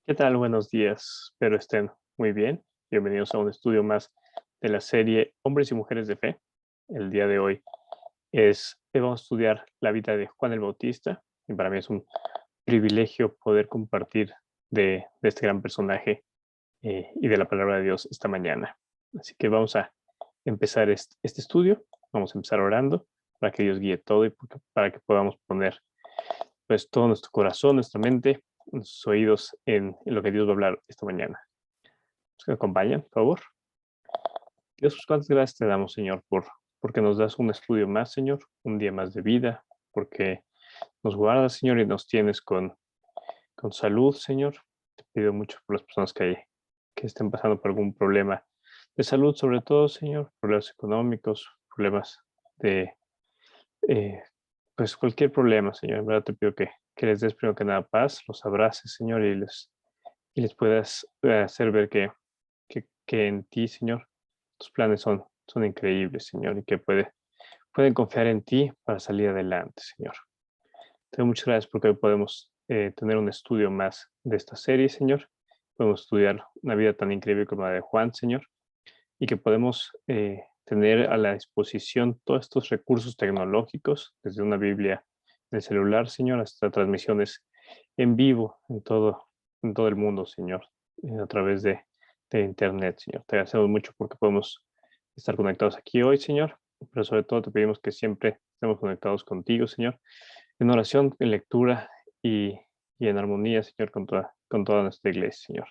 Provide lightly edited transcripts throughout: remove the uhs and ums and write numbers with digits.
¿Qué tal? Buenos días. Espero estén muy bien. Bienvenidos a un estudio más de la serie Hombres y Mujeres de Fe. El día de hoy vamos a estudiar la vida de Juan el Bautista y para mí es un privilegio poder compartir de este gran personaje y de la palabra de Dios esta mañana. Así que vamos a empezar este estudio. Vamos a empezar orando para que Dios guíe todo y para que podamos poner pues todo nuestro corazón, nuestra mente, nuestros oídos en lo que Dios va a hablar esta mañana. ¿Nos acompañan, por favor? Dios, pues, cuántas gracias te damos, Señor, porque nos das un estudio más, Señor, un día más de vida, porque nos guardas, Señor, y nos tienes con salud, Señor. Te pido mucho por las personas que estén pasando por algún problema de salud, sobre todo, Señor, problemas económicos, problemas de, eh, pues cualquier problema, Señor. En verdad te pido que les des primero que nada paz, los abraces, Señor, y les puedas hacer ver que en ti, Señor, tus planes son increíbles, Señor, y que pueden confiar en ti para salir adelante, Señor. Te doy muchas gracias porque hoy podemos tener un estudio más de esta serie, Señor. Podemos estudiar una vida tan increíble como la de Juan, Señor, y que podemos tener a la disposición todos estos recursos tecnológicos, desde una Biblia en el celular, Señor, hasta transmisiones en vivo en todo el mundo, Señor, a través de Internet, Señor. Te agradecemos mucho porque podemos estar conectados aquí hoy, Señor, pero sobre todo te pedimos que siempre estemos conectados contigo, Señor, en oración, en lectura y, y en armonía, Señor, con toda nuestra iglesia, Señor.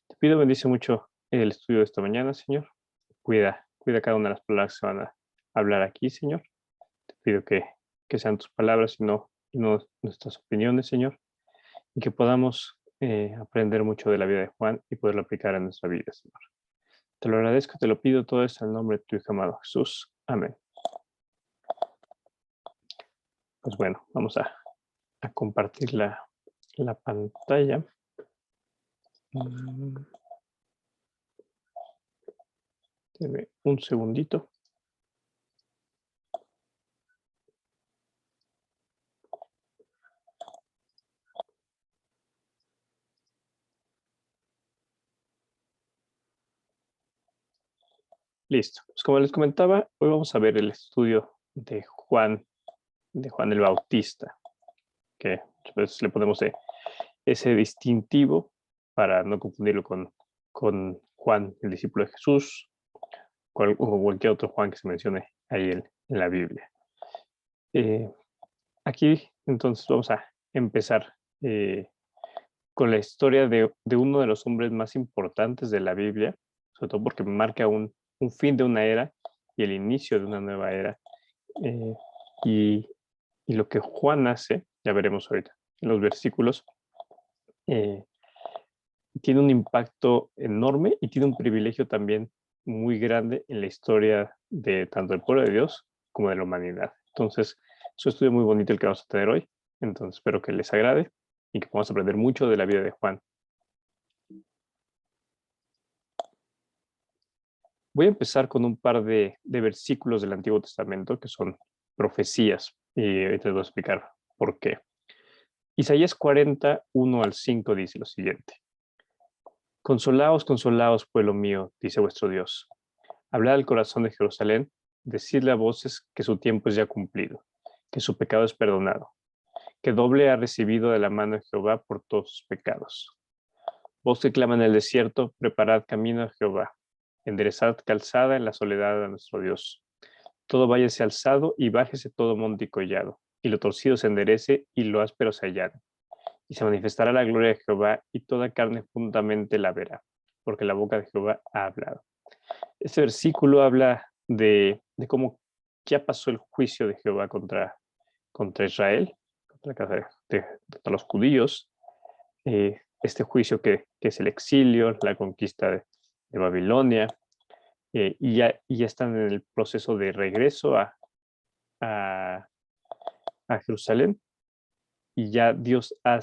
Te pido bendice mucho el estudio de esta mañana, Señor. Cuida cada una de las palabras que se van a hablar aquí, Señor. Te pido que sean tus palabras y no nuestras opiniones, Señor, y que podamos aprender mucho de la vida de Juan y poderlo aplicar en nuestra vida, Señor. Te lo agradezco, te lo pido todo esto en el nombre de tu Hijo amado Jesús. Amén. Pues bueno, vamos a compartir la pantalla. Mm, Deme un segundito. Listo. Pues como les comentaba, hoy vamos a ver el estudio de Juan el Bautista, que muchas veces le ponemos ese distintivo para no confundirlo con Juan, el discípulo de Jesús, o cualquier otro Juan que se mencione ahí en la Biblia. Eh, Aquí entonces vamos a empezar con la historia de uno de los hombres más importantes de la Biblia, sobre todo porque marca un fin de una era y el inicio de una nueva era. Eh, y, y lo que Juan hace, ya veremos ahorita en los versículos, eh, tiene un impacto enorme y tiene un privilegio también muy grande en la historia de tanto del pueblo de Dios como de la humanidad. Entonces, es un estudio muy bonito el que vamos a tener hoy. Entonces, espero que les agrade y que podamos aprender mucho de la vida de Juan. Voy a empezar con un par de versículos del Antiguo Testamento que son profecías y ahorita les voy a explicar por qué. Isaías 40, 1 al 5 dice lo siguiente. Consolaos, consolaos, pueblo mío, dice vuestro Dios. Hablad al corazón de Jerusalén, decidle a voces que su tiempo es ya cumplido, que su pecado es perdonado, que doble ha recibido de la mano de Jehová por todos sus pecados. Vos que clama en el desierto, preparad camino a Jehová, enderezad calzada en la soledad de nuestro Dios. Todo valle sea alzado y bájese todo monte y collado, y lo torcido se enderece y lo áspero se allane. Y se manifestará la gloria de Jehová y toda carne juntamente la verá, porque la boca de Jehová ha hablado. Este versículo habla de cómo ya pasó el juicio de Jehová contra Israel, contra la casa contra los judíos, este juicio que es el exilio, la conquista de Babilonia, y ya están en el proceso de regreso a, a Jerusalén, y ya Dios ha,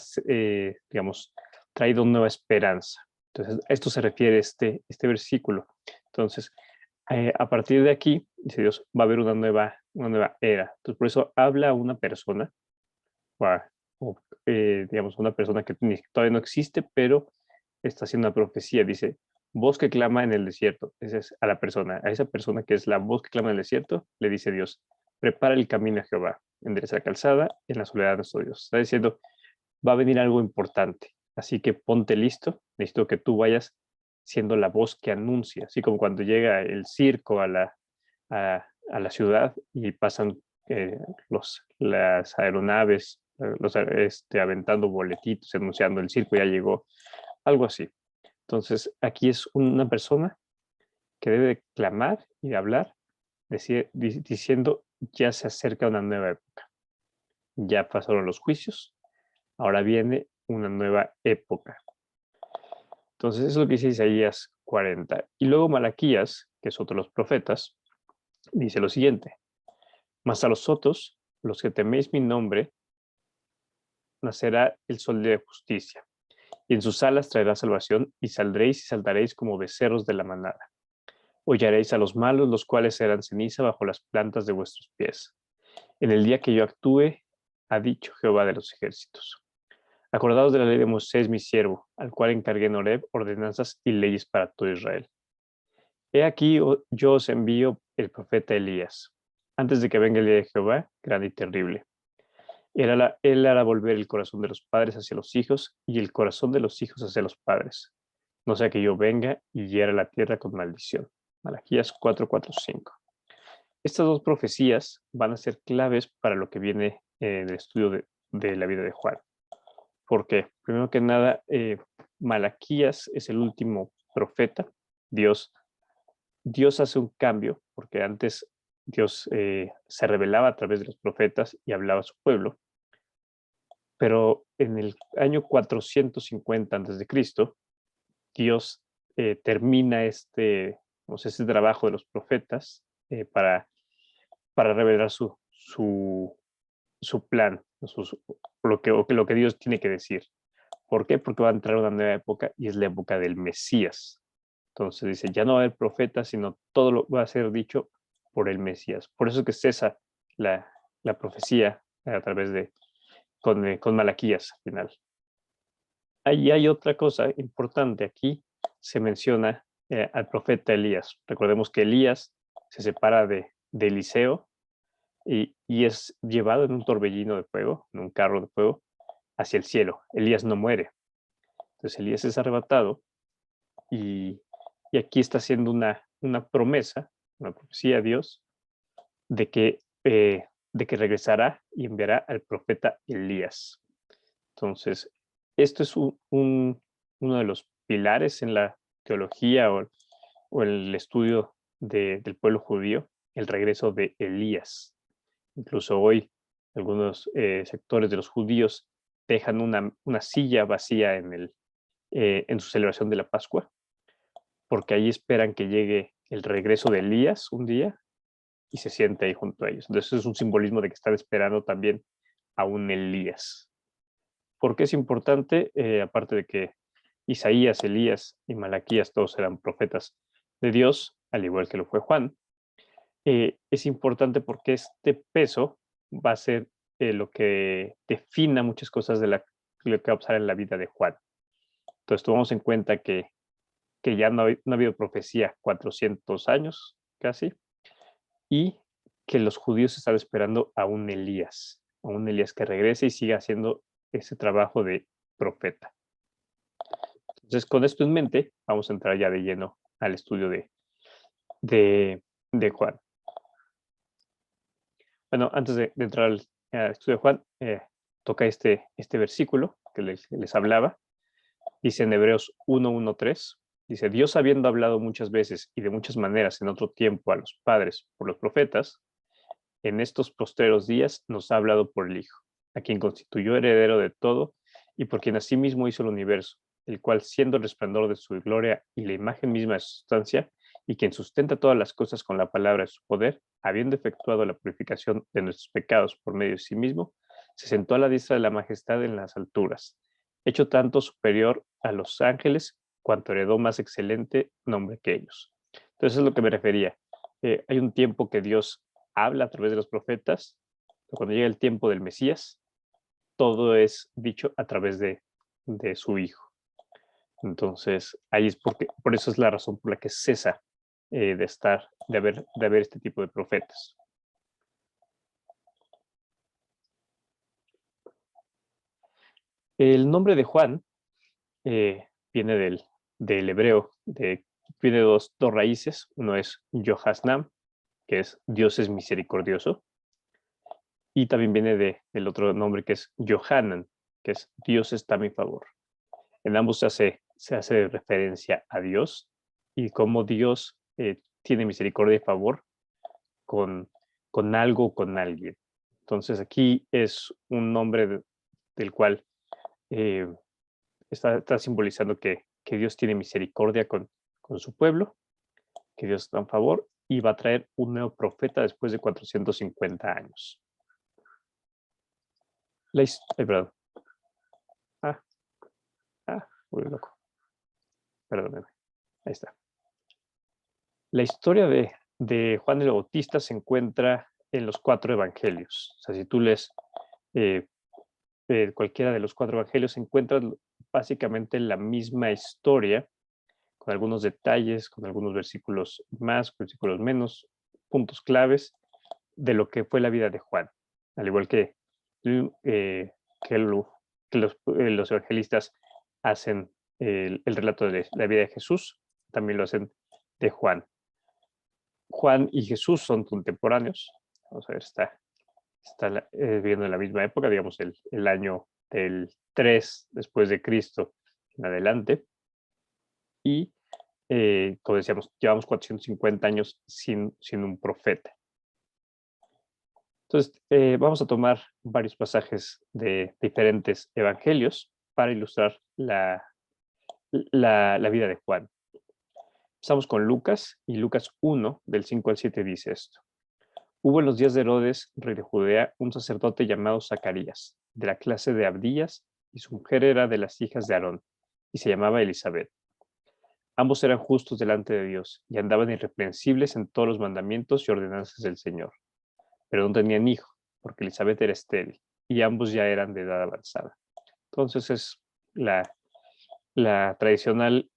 digamos, traído nueva esperanza. Entonces, a esto se refiere este versículo. Entonces, a partir de aquí, dice Dios, va a haber una nueva era. Entonces, por eso habla a una persona, o digamos, una persona que todavía no existe, pero está haciendo una profecía. Dice, voz que clama en el desierto. Esa es a la persona. A esa persona que es la voz que clama en el desierto, le dice Dios, prepara el camino a Jehová, endereza la calzada en la soledad de nuestro Dios. Está diciendo, va a venir algo importante. Así que ponte listo. Necesito que tú vayas siendo la voz que anuncia. Así como cuando llega el circo a la ciudad y pasan las aeronaves, aventando boletitos, anunciando el circo ya llegó, algo así. Entonces, aquí es una persona que debe clamar y hablar diciendo, ya se acerca una nueva época. Ya pasaron los juicios, ahora viene una nueva época. Entonces, eso es lo que dice Isaías 40. Y luego Malaquías, que es otro de los profetas, dice lo siguiente, mas a los otros, los que teméis mi nombre, nacerá el sol de justicia, y en sus alas traerá salvación, y saldréis y saltaréis como becerros de la manada. Hollaréis a los malos, los cuales serán ceniza bajo las plantas de vuestros pies. En el día que yo actúe, ha dicho Jehová de los ejércitos. Acordaos de la ley de Moisés, mi siervo, al cual encargué en Horeb ordenanzas y leyes para todo Israel. He aquí, yo os envío el profeta Elías, antes de que venga el día de Jehová, grande y terrible. Él hará volver el corazón de los padres hacia los hijos y el corazón de los hijos hacia los padres, no sea que yo venga y hiera la tierra con maldición. Malaquías 4:4-5. Estas dos profecías van a ser claves para lo que viene en el estudio de la vida de Juan. ¿Por qué? Primero que nada, Malaquías es el último profeta. Dios hace un cambio, porque antes Dios se revelaba a través de los profetas y hablaba a su pueblo. Pero en el año 450 a.C., Dios termina este trabajo de los profetas para revelar su plan, lo que Dios tiene que decir. ¿Por qué? Porque va a entrar una nueva época y es la época del Mesías. Entonces dice, ya no va a haber profetas, sino todo lo va a ser dicho por el Mesías. Por eso es que cesa la profecía a través con Malaquías al final. Ahí hay otra cosa importante. Aquí se menciona al profeta Elías. Recordemos que Elías se separa de Eliseo y es llevado en un torbellino de fuego, en un carro de fuego, hacia el cielo. Elías no muere. Entonces Elías es arrebatado y aquí está haciendo una promesa, una profecía a Dios de que regresará y enviará al profeta Elías. Entonces, esto es uno de los pilares en la teología o el estudio del pueblo judío, el regreso de Elías. Incluso hoy, algunos sectores de los judíos dejan una silla vacía en su celebración de la Pascua, porque ahí esperan que llegue el regreso de Elías un día y se siente ahí junto a ellos. Entonces, es un simbolismo de que están esperando también a un Elías. ¿Por qué es importante? Aparte de que Isaías, Elías y Malaquías todos eran profetas de Dios, al igual que lo fue Juan, es importante porque este peso va a ser lo que defina muchas cosas de lo que va a pasar en la vida de Juan. Entonces, tomamos en cuenta que ya no ha habido profecía 400 años casi, y que los judíos están esperando a un Elías que regrese y siga haciendo ese trabajo de profeta. Entonces, con esto en mente, vamos a entrar ya de lleno al estudio de Juan. Bueno, antes de entrar al estudio de Juan, toca este versículo que les hablaba. Dice en Hebreos 1:1-3, dice, Dios habiendo hablado muchas veces y de muchas maneras en otro tiempo a los padres por los profetas, en estos postreros días nos ha hablado por el Hijo, a quien constituyó heredero de todo y por quien asimismo hizo el universo, el cual siendo el resplandor de su gloria y la imagen misma de su sustancia, y quien sustenta todas las cosas con la palabra de su poder, habiendo efectuado la purificación de nuestros pecados por medio de sí mismo, se sentó a la diestra de la majestad en las alturas, hecho tanto superior a los ángeles, cuanto heredó más excelente nombre que ellos. Entonces es lo que me refería. Hay un tiempo que Dios habla a través de los profetas, pero cuando llega el tiempo del Mesías, todo es dicho a través de su hijo. Entonces, ahí es por eso es la razón por la que cesa de haber este tipo de profetas. El nombre de Juan viene del hebreo, viene de dos raíces. Uno es Yohasnam, que es Dios es misericordioso, y también viene del otro nombre que es Yohanan, que es Dios está a mi favor. En ambos se hace referencia a Dios y cómo Dios tiene misericordia y favor con algo o con alguien. Entonces aquí es un nombre del cual eh, está simbolizando que Dios tiene misericordia con su pueblo, que Dios está en favor y va a traer un nuevo profeta después de 450 años. Perdón. Ah, muy loco. Perdónenme. Ahí está. La historia de Juan el Bautista se encuentra en los 4 evangelios. O sea, si tú lees cualquiera de los 4 evangelios, encuentras básicamente la misma historia, con algunos detalles, con algunos versículos más, versículos menos, puntos claves de lo que fue la vida de Juan. Al igual que los evangelistas hacen el relato de la vida de Jesús, también lo hacen de Juan. Juan y Jesús son contemporáneos. Vamos a ver, está viviendo en la misma época, digamos el año del 3 después de Cristo en adelante. Y, como decíamos, llevamos 450 años sin un profeta. Entonces, vamos a tomar varios pasajes de diferentes evangelios para ilustrar la vida de Juan. Empezamos con Lucas, y Lucas 1, del 5 al 7 dice esto. Hubo en los días de Herodes, rey de Judea, un sacerdote llamado Zacarías, de la clase de Abdías, y su mujer era de las hijas de Aarón, y se llamaba Elizabeth. Ambos eran justos delante de Dios, y andaban irreprensibles en todos los mandamientos y ordenanzas del Señor. Pero no tenían hijo, porque Elizabeth era estéril, y ambos ya eran de edad avanzada. Entonces es la tradicional,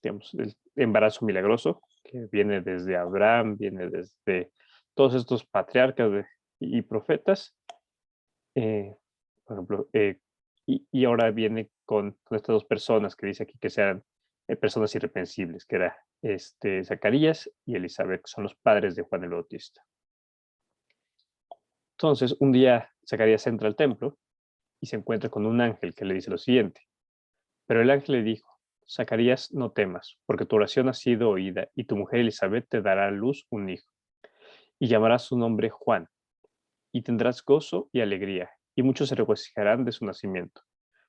digamos, el embarazo milagroso, que viene desde Abraham, viene desde todos estos patriarcas y profetas, por ejemplo, y ahora viene con estas dos personas que dice aquí que sean personas irreprensibles, que era Zacarías y Elizabeth, que son los padres de Juan el Bautista. Entonces, un día Zacarías entra al templo y se encuentra con un ángel que le dice lo siguiente. Pero el ángel le dijo, Zacarías, no temas, porque tu oración ha sido oída y tu mujer Elizabeth te dará a luz un hijo. Y llamarás su nombre Juan. Y tendrás gozo y alegría, y muchos se regocijarán de su nacimiento,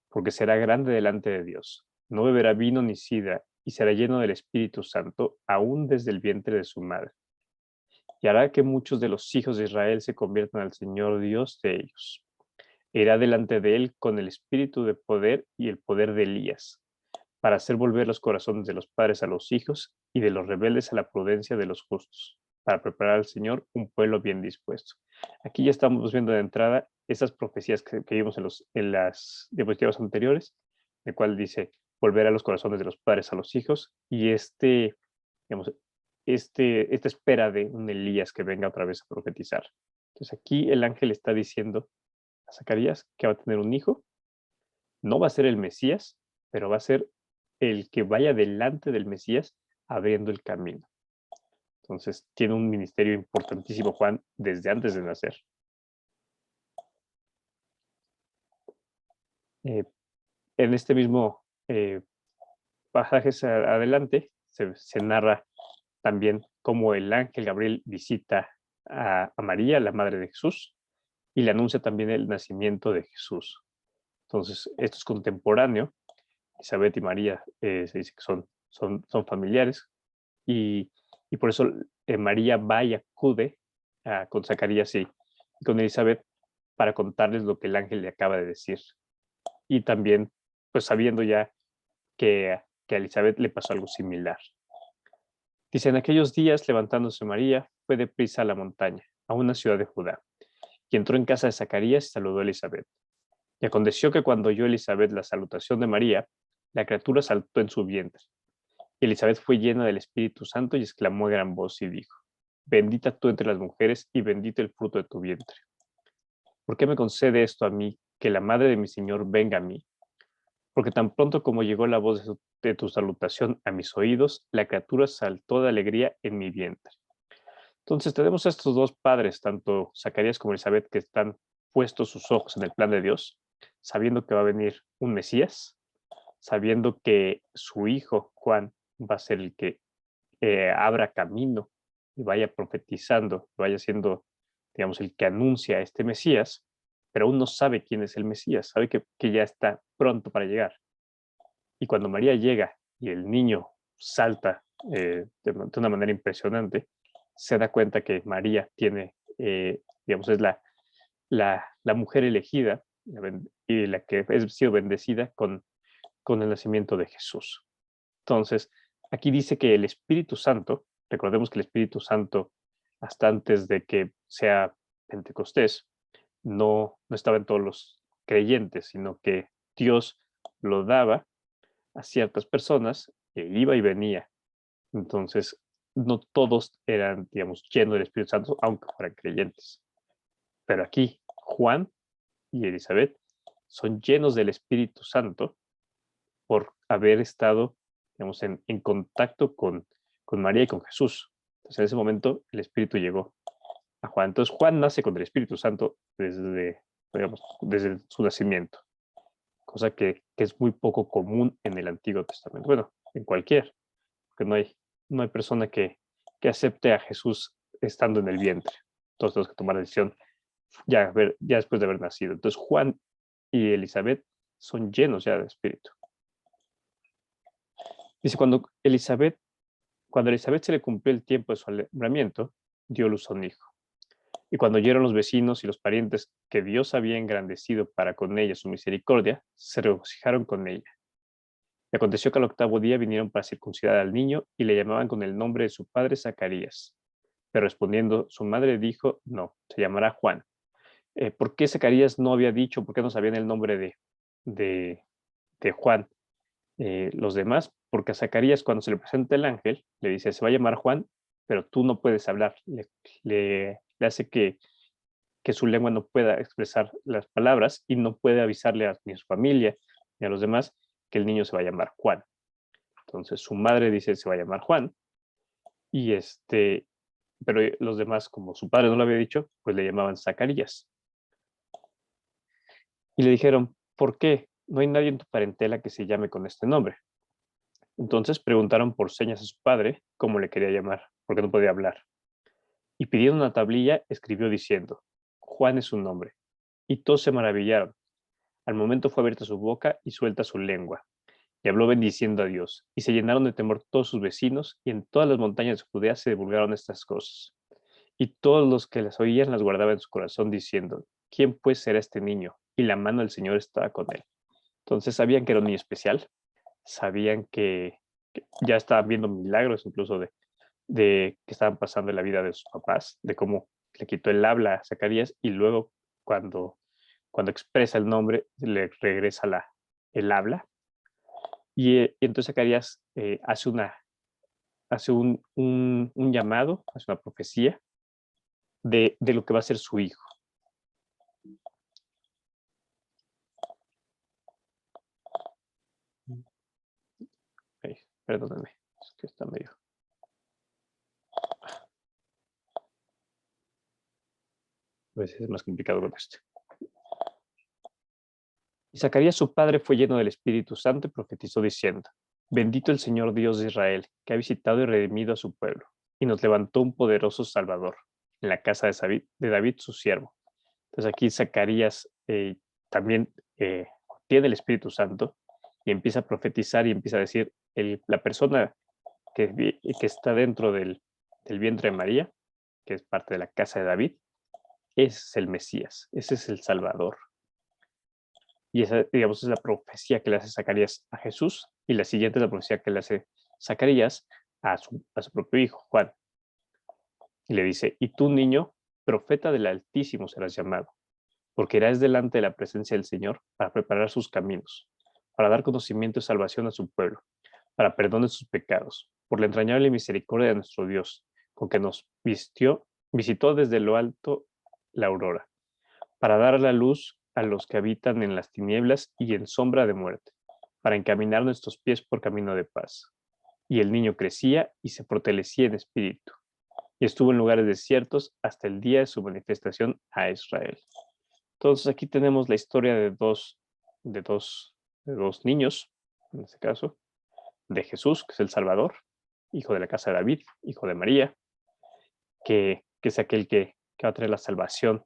porque será grande delante de Dios. No beberá vino ni sidra, y será lleno del Espíritu Santo, aún desde el vientre de su madre. Y hará que muchos de los hijos de Israel se conviertan al Señor Dios de ellos. Irá delante de él con el espíritu de poder y el poder de Elías, para hacer volver los corazones de los padres a los hijos y de los rebeldes a la prudencia de los justos, para preparar al Señor un pueblo bien dispuesto. Aquí ya estamos viendo de entrada esas profecías que vimos en las diapositivas anteriores, de cual dice volver a los corazones de los padres a los hijos, y digamos, esta espera de un Elías que venga otra vez a profetizar. Entonces aquí el ángel está diciendo a Zacarías que va a tener un hijo, no va a ser el Mesías, pero va a ser el que vaya delante del Mesías abriendo el camino. Entonces tiene un ministerio importantísimo Juan desde antes de nacer. En este mismo pasaje adelante se narra también cómo el ángel Gabriel visita a María, la madre de Jesús, y le anuncia también el nacimiento de Jesús. Entonces, esto es contemporáneo. Elizabeth y María se dice que son familiares, y por eso María va y acude con Zacarías y con Elizabeth para contarles lo que el ángel le acaba de decir. Y también, pues sabiendo ya que a Elizabeth le pasó algo similar. Dice, en aquellos días, levantándose María, fue deprisa a la montaña, a una ciudad de Judá, y entró en casa de Zacarías y saludó a Elizabeth. Y aconteció que cuando oyó Elizabeth la salutación de María, la criatura saltó en su vientre. Y Elizabeth fue llena del Espíritu Santo y exclamó a gran voz y dijo: Bendita tú entre las mujeres y bendito el fruto de tu vientre. ¿Por qué me concede esto a mí, que la madre de mi Señor venga a mí? Porque tan pronto como llegó la voz de tu salutación a mis oídos, la criatura saltó de alegría en mi vientre. Entonces tenemos a estos dos padres, tanto Zacarías como Elizabeth, que están puestos sus ojos en el plan de Dios, sabiendo que va a venir un Mesías, sabiendo que su hijo Juan va a ser el que abra camino y vaya profetizando, vaya siendo, digamos, el que anuncia a este Mesías, pero aún no sabe quién es el Mesías, sabe que ya está pronto para llegar. Y cuando María llega y el niño salta de una manera impresionante, se da cuenta que María tiene, digamos, es la mujer elegida y la que ha sido bendecida con el nacimiento de Jesús. Entonces, aquí dice que el Espíritu Santo, recordemos que el Espíritu Santo, hasta antes de que sea Pentecostés, no estaba en todos los creyentes, sino que Dios lo daba a ciertas personas que iba y venía. Entonces, no todos eran, digamos, llenos del Espíritu Santo, aunque fueran creyentes. Pero aquí, Juan y Elizabeth son llenos del Espíritu Santo por haber estado, digamos, en contacto con María y con Jesús. Entonces, en ese momento, el Espíritu llegó a Juan. Entonces, Juan nace con el Espíritu Santo digamos, desde su nacimiento, cosa que es muy poco común en el Antiguo Testamento. Bueno, en cualquier, porque no hay persona que acepte a Jesús estando en el vientre. Todos tenemos que tomar la decisión ya después de haber nacido. Entonces, Juan y Elizabeth son llenos ya de Espíritu. Dice, cuando a Elizabeth se le cumplió el tiempo de su alumbramiento, dio luz a un hijo. Y cuando oyeron los vecinos y los parientes que Dios había engrandecido para con ella su misericordia, se regocijaron con ella. Y aconteció que al octavo día vinieron para circuncidar al niño y le llamaban con el nombre de su padre Zacarías. Pero respondiendo, su madre dijo: No, se llamará Juan. ¿Por qué Zacarías no había dicho, por qué no sabían el nombre de, de Juan los demás? Porque a Zacarías, cuando se le presenta el ángel, le dice: Se va a llamar Juan, pero tú no puedes hablar. Le hace que su lengua no pueda expresar las palabras y no puede avisarle ni a su familia ni a los demás que el niño se va a llamar Juan. Entonces su madre dice: Se va a llamar Juan, y pero los demás, como su padre no lo había dicho, pues le llamaban Zacarías. Y le dijeron: ¿Por qué? No hay nadie en tu parentela que se llame con este nombre. Entonces preguntaron por señas a su padre cómo le quería llamar, porque no podía hablar. Y pidiendo una tablilla, escribió diciendo: Juan es su nombre. Y todos se maravillaron. Al momento fue abierta su boca y suelta su lengua. Y habló bendiciendo a Dios. Y se llenaron de temor todos sus vecinos, y en todas las montañas de Judea se divulgaron estas cosas. Y todos los que las oían las guardaban en su corazón, diciendo: ¿Quién pues será este niño? Y la mano del Señor estaba con él. Entonces sabían que era un niño especial, sabían que ya estaban viendo milagros incluso de que estaban pasando en la vida de sus papás, de cómo le quitó el habla a Zacarías y luego cuando expresa el nombre le regresa el habla. Y entonces Zacarías hace un llamado, hace una profecía de lo que va a ser su hijo. Ay, perdónenme, es que está medio... A veces es más complicado con esto. Y Zacarías su padre fue lleno del Espíritu Santo y profetizó diciendo: Bendito el Señor Dios de Israel, que ha visitado y redimido a su pueblo, y nos levantó un poderoso Salvador en la casa de David su siervo. Entonces aquí Zacarías también tiene el Espíritu Santo y empieza a profetizar y empieza a decir: la persona que está dentro del vientre de María, que es parte de la casa de David, es el Mesías, ese es el Salvador. Y esa, digamos, es la profecía que le hace Zacarías a Jesús, y la siguiente es la profecía que le hace Zacarías a su propio hijo, Juan. Y le dice: y tú, niño, profeta del Altísimo serás llamado, porque irás delante de la presencia del Señor para preparar sus caminos, para dar conocimiento y salvación a su pueblo, para perdón de sus pecados, por la entrañable misericordia de nuestro Dios, con que nos visitó desde lo alto la aurora, para dar la luz a los que habitan en las tinieblas y en sombra de muerte, para encaminar nuestros pies por camino de paz. Y el niño crecía y se fortalecía en espíritu, y estuvo en lugares desiertos hasta el día de su manifestación a Israel. Entonces aquí tenemos la historia de dos, de dos niños, en este caso, de Jesús, que es el Salvador, hijo de la casa de David, hijo de María, que es aquel que va a traer la salvación,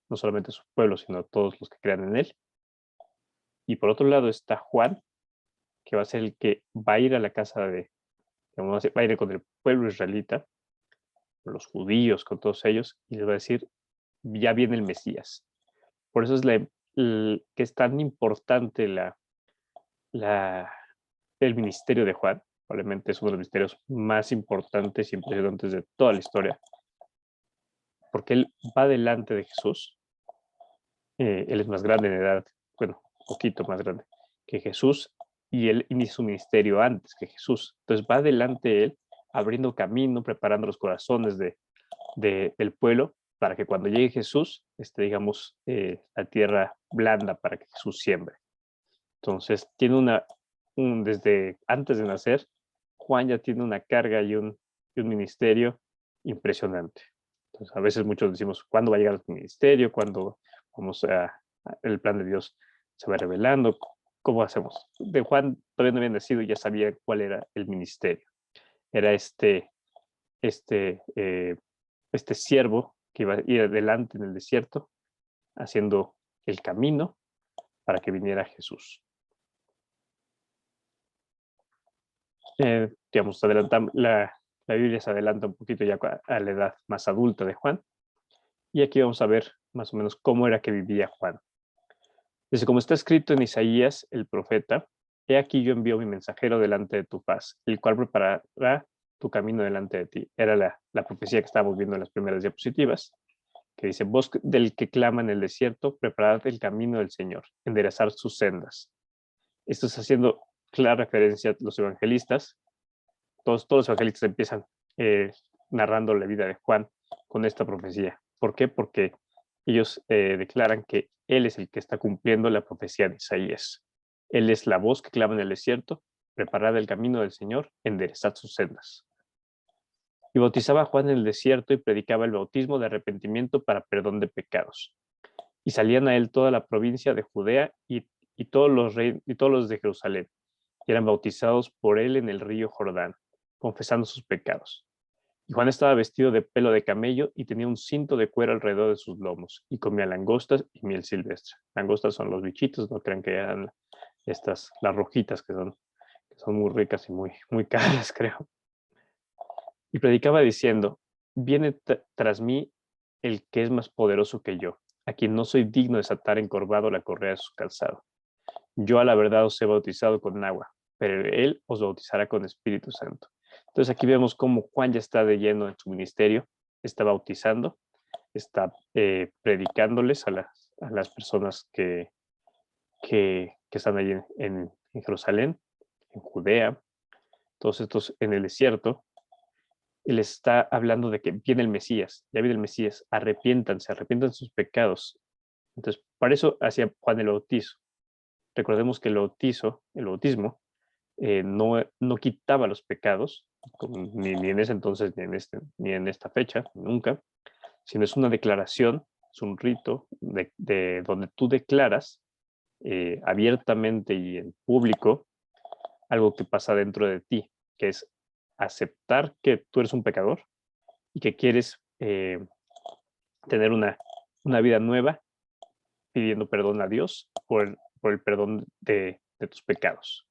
no solamente a su pueblo, sino a todos los que crean en él. Y por otro lado está Juan, que va a ser el que va a ir a la casa digamos, va a ir con el pueblo israelita, con los judíos, con todos ellos, y les va a decir, ya viene el Mesías. Por eso es que es tan importante el ministerio de Juan. Probablemente es uno de los misterios más importantes y impresionantes de toda la historia, porque él va delante de Jesús. Él es más grande en edad, bueno, un poquito más grande que Jesús, y él inicia su ministerio antes que Jesús. Entonces va delante de él, abriendo camino, preparando los corazones del pueblo, para que cuando llegue Jesús, digamos, la tierra blanda para que Jesús siembre. Entonces, tiene desde antes de nacer, Juan ya tiene una carga y un ministerio impresionante. Entonces, a veces muchos decimos, ¿cuándo va a llegar el ministerio? ¿Cuándo el plan de Dios se va revelando? ¿Cómo hacemos? De Juan todavía no había nacido y ya sabía cuál era el ministerio. Era este, eh, este siervo que iba a ir adelante en el desierto, haciendo el camino para que viniera Jesús. Digamos, la Biblia se adelanta un poquito ya a la edad más adulta de Juan, y aquí vamos a ver más o menos cómo era que vivía Juan. Dice, como está escrito en Isaías, el profeta, he aquí yo envío mi mensajero delante de tu faz, el cual preparará tu camino delante de ti. Era la profecía que estábamos viendo en las primeras diapositivas, que dice, voz del que clama en el desierto, preparad el camino del Señor, enderezar sus sendas. Esto es haciendo clara referencia a los evangelistas. Todos los evangelistas empiezan narrando la vida de Juan con esta profecía. ¿Por qué? Porque ellos declaran que él es el que está cumpliendo la profecía de Isaías. Él es la voz que clama en el desierto, preparad el camino del Señor, enderezad sus sendas. Y bautizaba a Juan en el desierto y predicaba el bautismo de arrepentimiento para perdón de pecados. Y salían a él toda la provincia de Judea y todos los de Jerusalén, y eran bautizados por él en el río Jordán, confesando sus pecados. Y Juan estaba vestido de pelo de camello y tenía un cinto de cuero alrededor de sus lomos, y comía langostas y miel silvestre. Langostas son los bichitos, no crean que eran las rojitas que son muy ricas y muy caras, creo. Y predicaba diciendo, viene tras mí el que es más poderoso que yo, a quien no soy digno de desatar encorvado la correa de su calzado. Yo a la verdad os he bautizado con agua, pero él os bautizará con Espíritu Santo. Entonces aquí vemos cómo Juan ya está de lleno en su ministerio, está bautizando, está predicándoles a las personas que están allí en Jerusalén, en Judea, todos estos en el desierto. Él está hablando de que viene el Mesías, ya viene el Mesías, arrepientan sus pecados. Entonces, para eso hacía Juan el bautizo. Recordemos que el bautismo, no quitaba los pecados, ni en ese entonces, ni en esta fecha, nunca, sino es una declaración, es un rito de donde tú declaras abiertamente y en público algo que pasa dentro de ti, que es aceptar que tú eres un pecador y que quieres tener una vida nueva pidiendo perdón a Dios por el perdón de tus pecados.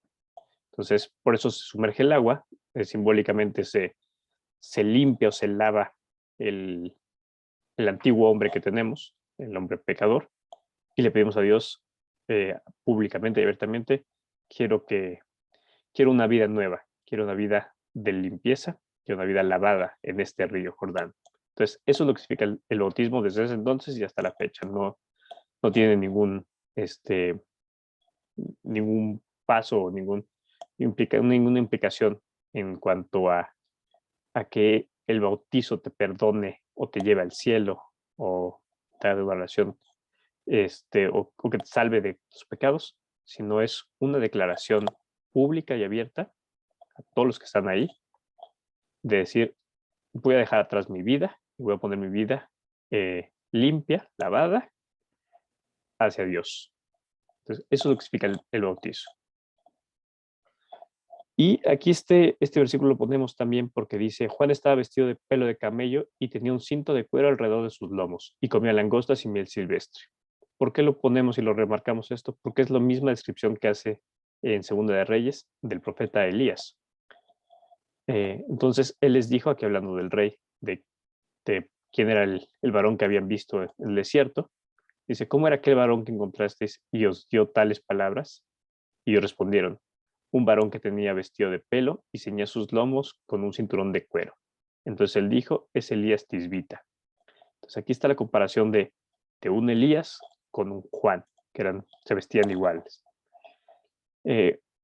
Entonces, por eso se sumerge el agua, simbólicamente se limpia o se lava el antiguo hombre que tenemos, el hombre pecador, y le pedimos a Dios públicamente y abiertamente, quiero una vida nueva, quiero una vida de limpieza, quiero una vida lavada en este río Jordán. Entonces, eso es lo que significa el bautismo desde ese entonces y hasta la fecha. No tiene ningún paso o ninguna implicación en cuanto a que el bautizo te perdone o te lleve al cielo o te haga una relación o que te salve de tus pecados, sino es una declaración pública y abierta a todos los que están ahí de decir, voy a dejar atrás mi vida y voy a poner mi vida limpia, lavada, hacia Dios. Entonces, eso es lo que explica el bautizo. Y aquí este versículo lo ponemos también porque dice, Juan estaba vestido de pelo de camello y tenía un cinto de cuero alrededor de sus lomos y comía langostas y miel silvestre. ¿Por qué lo ponemos y lo remarcamos esto? Porque es la misma descripción que hace en Segunda de Reyes del profeta Elías. Entonces, él les dijo, aquí hablando del rey, de quién era el varón que habían visto en el desierto, dice, ¿cómo era aquel varón que encontrasteis y os dio tales palabras? Y ellos respondieron, un varón que tenía vestido de pelo y ceñía sus lomos con un cinturón de cuero. Entonces él dijo, es Elías Tisbita. Entonces aquí está la comparación de un Elías con un Juan, que se vestían iguales.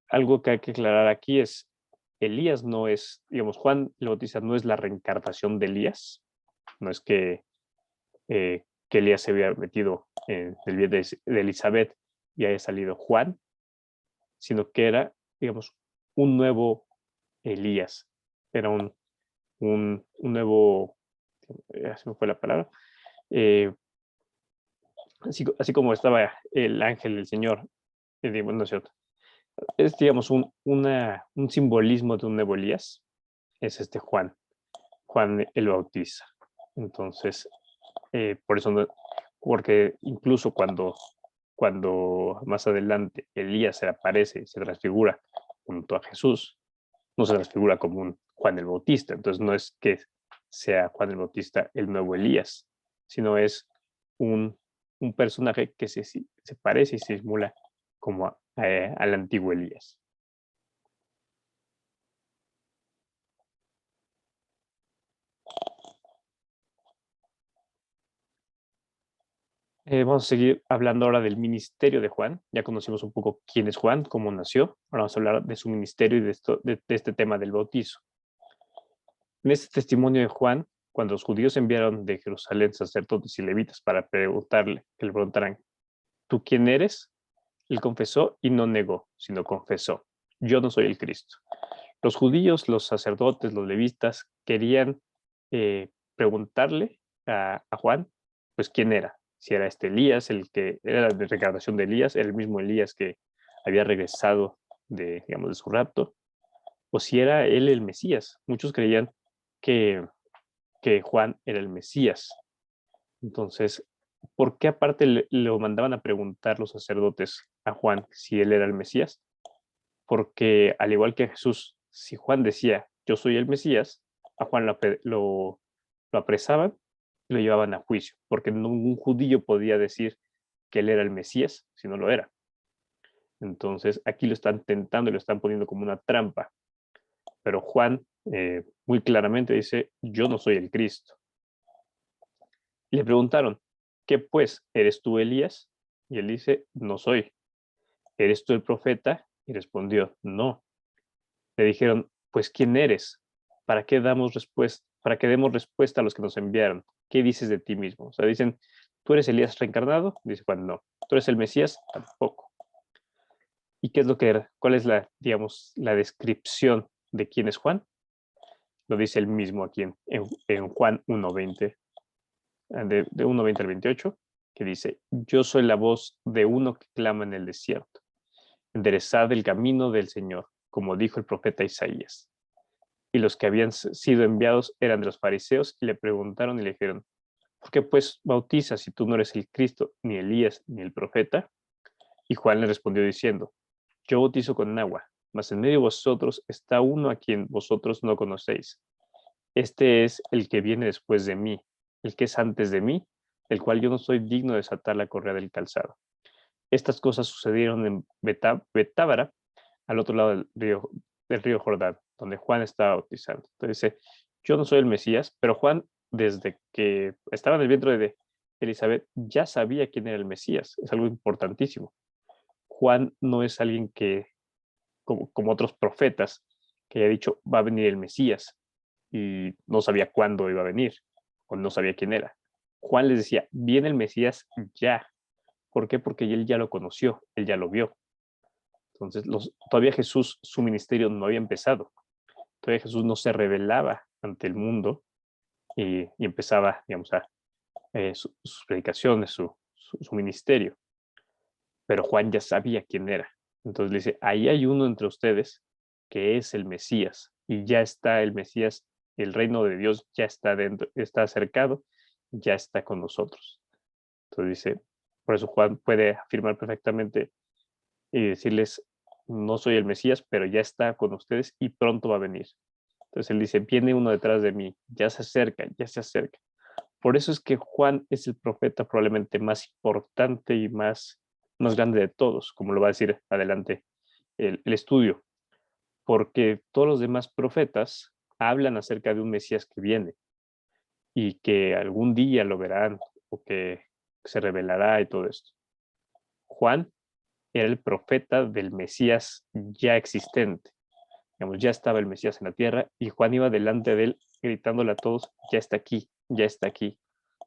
Algo que hay que aclarar aquí es, Elías no es, digamos, Juan el Bautista no es la reencarnación de Elías, no es que Elías se había metido en el vientre de Elizabeth y haya salido Juan, sino que era, digamos, un nuevo Elías. Era un nuevo, se me fue la palabra, así como estaba el ángel del Señor, no es cierto, es, digamos, un simbolismo de un nuevo Elías, es Juan el Bautista. Entonces, por eso, porque incluso cuando más adelante Elías se aparece, se transfigura junto a Jesús, no se transfigura como un Juan el Bautista. Entonces no es que sea Juan el Bautista el nuevo Elías, sino es un, un personaje que se parece y se simula como al antiguo Elías. Vamos a seguir hablando ahora del ministerio de Juan. Ya conocimos un poco quién es Juan, cómo nació. Ahora vamos a hablar de su ministerio y de este tema del bautizo. En este testimonio de Juan, cuando los judíos enviaron de Jerusalén sacerdotes y levitas para que le preguntaran, ¿tú quién eres? Él confesó y no negó, sino confesó, yo no soy el Cristo. Los judíos, los sacerdotes, los levitas querían preguntarle a Juan, pues quién era, si era Elías, el que era la reencarnación de Elías, era el mismo Elías que había regresado digamos, de su rapto, o si era él el Mesías. Muchos creían que Juan era el Mesías. Entonces, ¿por qué aparte lo mandaban a preguntar los sacerdotes a Juan si él era el Mesías? Porque al igual que Jesús, si Juan decía, yo soy el Mesías, a Juan lo apresaban y lo llevaban a juicio, porque ningún judío podía decir que él era el Mesías si no lo era. Entonces, aquí lo están tentando y lo están poniendo como una trampa. Pero Juan muy claramente dice, yo no soy el Cristo. Le preguntaron, ¿qué pues? ¿Eres tú Elías? Y él dice, no soy. ¿Eres tú el profeta? Y respondió, no. Le dijeron, pues ¿quién eres? ¿Para qué demos respuesta a los que nos enviaron? ¿Qué dices de ti mismo? O sea, dicen, ¿tú eres Elías reencarnado? Dice Juan, no. ¿Tú eres el Mesías? Tampoco. ¿Y qué es lo que era? ¿Cuál es digamos, la descripción de quién es Juan? Lo dice él mismo aquí en Juan 1:20, de 1:20 al 28, que dice, yo soy la voz de uno que clama en el desierto. Enderezad el camino del Señor, como dijo el profeta Isaías. Y los que habían sido enviados eran de los fariseos y le preguntaron y le dijeron, ¿por qué pues bautizas si tú no eres el Cristo, ni Elías, ni el profeta? Y Juan le respondió diciendo, yo bautizo con agua, mas en medio de vosotros está uno a quien vosotros no conocéis. Este es el que viene después de mí, el que es antes de mí, el cual yo no soy digno de desatar la correa del calzado. Estas cosas sucedieron en Betábara, al otro lado del río Jordán, donde Juan estaba bautizando. Entonces dice, yo no soy el Mesías, pero Juan desde que estaba en el vientre de Elizabeth, ya sabía quién era el Mesías. Es algo importantísimo. Juan no es alguien que, como otros profetas, que haya dicho, va a venir el Mesías, y no sabía cuándo iba a venir, o no sabía quién era. Juan les decía, viene el Mesías ya. ¿Por qué? Porque él ya lo conoció, él ya lo vio. Entonces, todavía Jesús, su ministerio no había empezado. Todavía Jesús no se revelaba ante el mundo y empezaba, digamos, sus predicaciones, su ministerio. Pero Juan ya sabía quién era. Entonces le dice, ahí hay uno entre ustedes que es el Mesías, y ya está el Mesías, el reino de Dios ya está dentro, está acercado, ya está con nosotros. Entonces dice, por eso Juan puede afirmar perfectamente y decirles, no soy el Mesías, pero ya está con ustedes y pronto va a venir. Entonces él dice, viene uno detrás de mí, ya se acerca, ya se acerca. Por eso es que Juan es el profeta probablemente más importante y más grande de todos, como lo va a decir adelante el estudio, porque todos los demás profetas hablan acerca de un Mesías que viene y que algún día lo verán o que se revelará y todo esto. Juan era el profeta del Mesías ya existente. Digamos, ya estaba el Mesías en la tierra y Juan iba delante de él gritándole a todos, ya está aquí, ya está aquí.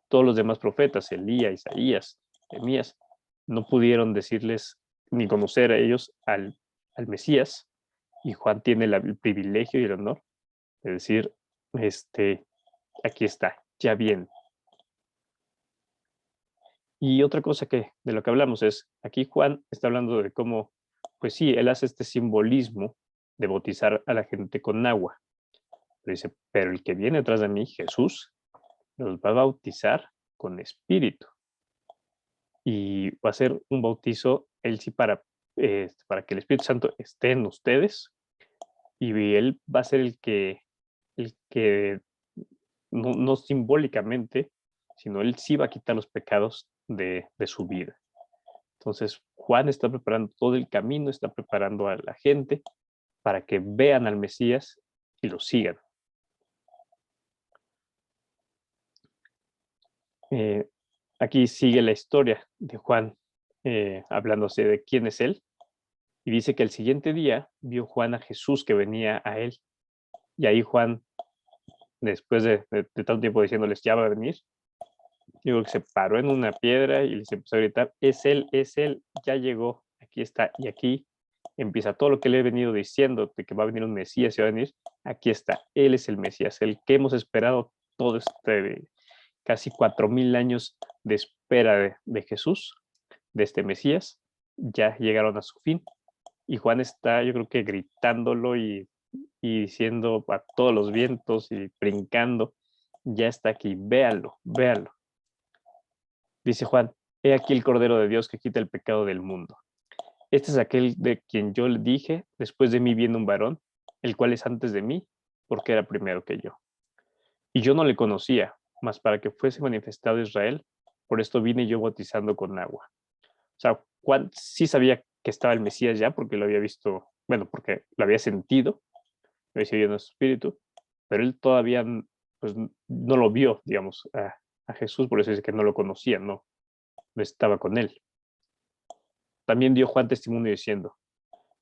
Todos los demás profetas, Elías, Isaías, Jeremías, no pudieron decirles ni conocer a ellos al Mesías, y Juan tiene el privilegio y el honor de decir, aquí está, ya viene. Y otra cosa de lo que hablamos es, aquí Juan está hablando de cómo, pues sí, él hace este simbolismo de bautizar a la gente con agua. Pero dice, pero el que viene detrás de mí, Jesús, los va a bautizar con espíritu. Y va a ser un bautizo, él sí, para que el Espíritu Santo esté en ustedes, y él va a ser el que no simbólicamente, sino él sí va a quitar los pecados de su vida. Entonces, Juan está preparando todo el camino, está preparando a la gente para que vean al Mesías y lo sigan. Aquí sigue la historia de Juan, hablándose de quién es él, y dice que el siguiente día vio Juan a Jesús que venía a él, y ahí Juan, después de tanto tiempo diciéndoles, ya va a venir, digo que se paró en una piedra y les empezó a gritar, es él, ya llegó, aquí está, y aquí empieza todo lo que le he venido diciendo, de que va a venir un Mesías y va a venir, aquí está, él es el Mesías, el que hemos esperado todo casi 4,000 años de espera de Jesús, de este Mesías, ya llegaron a su fin. Y Juan está, yo creo que gritándolo y diciendo a todos los vientos y brincando, ya está aquí, véanlo, véanlo. Dice Juan, he aquí el Cordero de Dios que quita el pecado del mundo. Este es aquel de quien yo le dije, después de mí viene un varón, el cual es antes de mí, porque era primero que yo. Y yo no le conocía, mas para que fuese manifestado Israel, por esto vine yo bautizando con agua. O sea, Juan sí sabía que estaba el Mesías ya, porque lo había visto, bueno, porque lo había sentido, lo había sentido en su espíritu, pero él todavía pues, no lo vio, digamos, a Jesús, por eso dice que no lo conocía, no estaba con él. También dio Juan testimonio diciendo,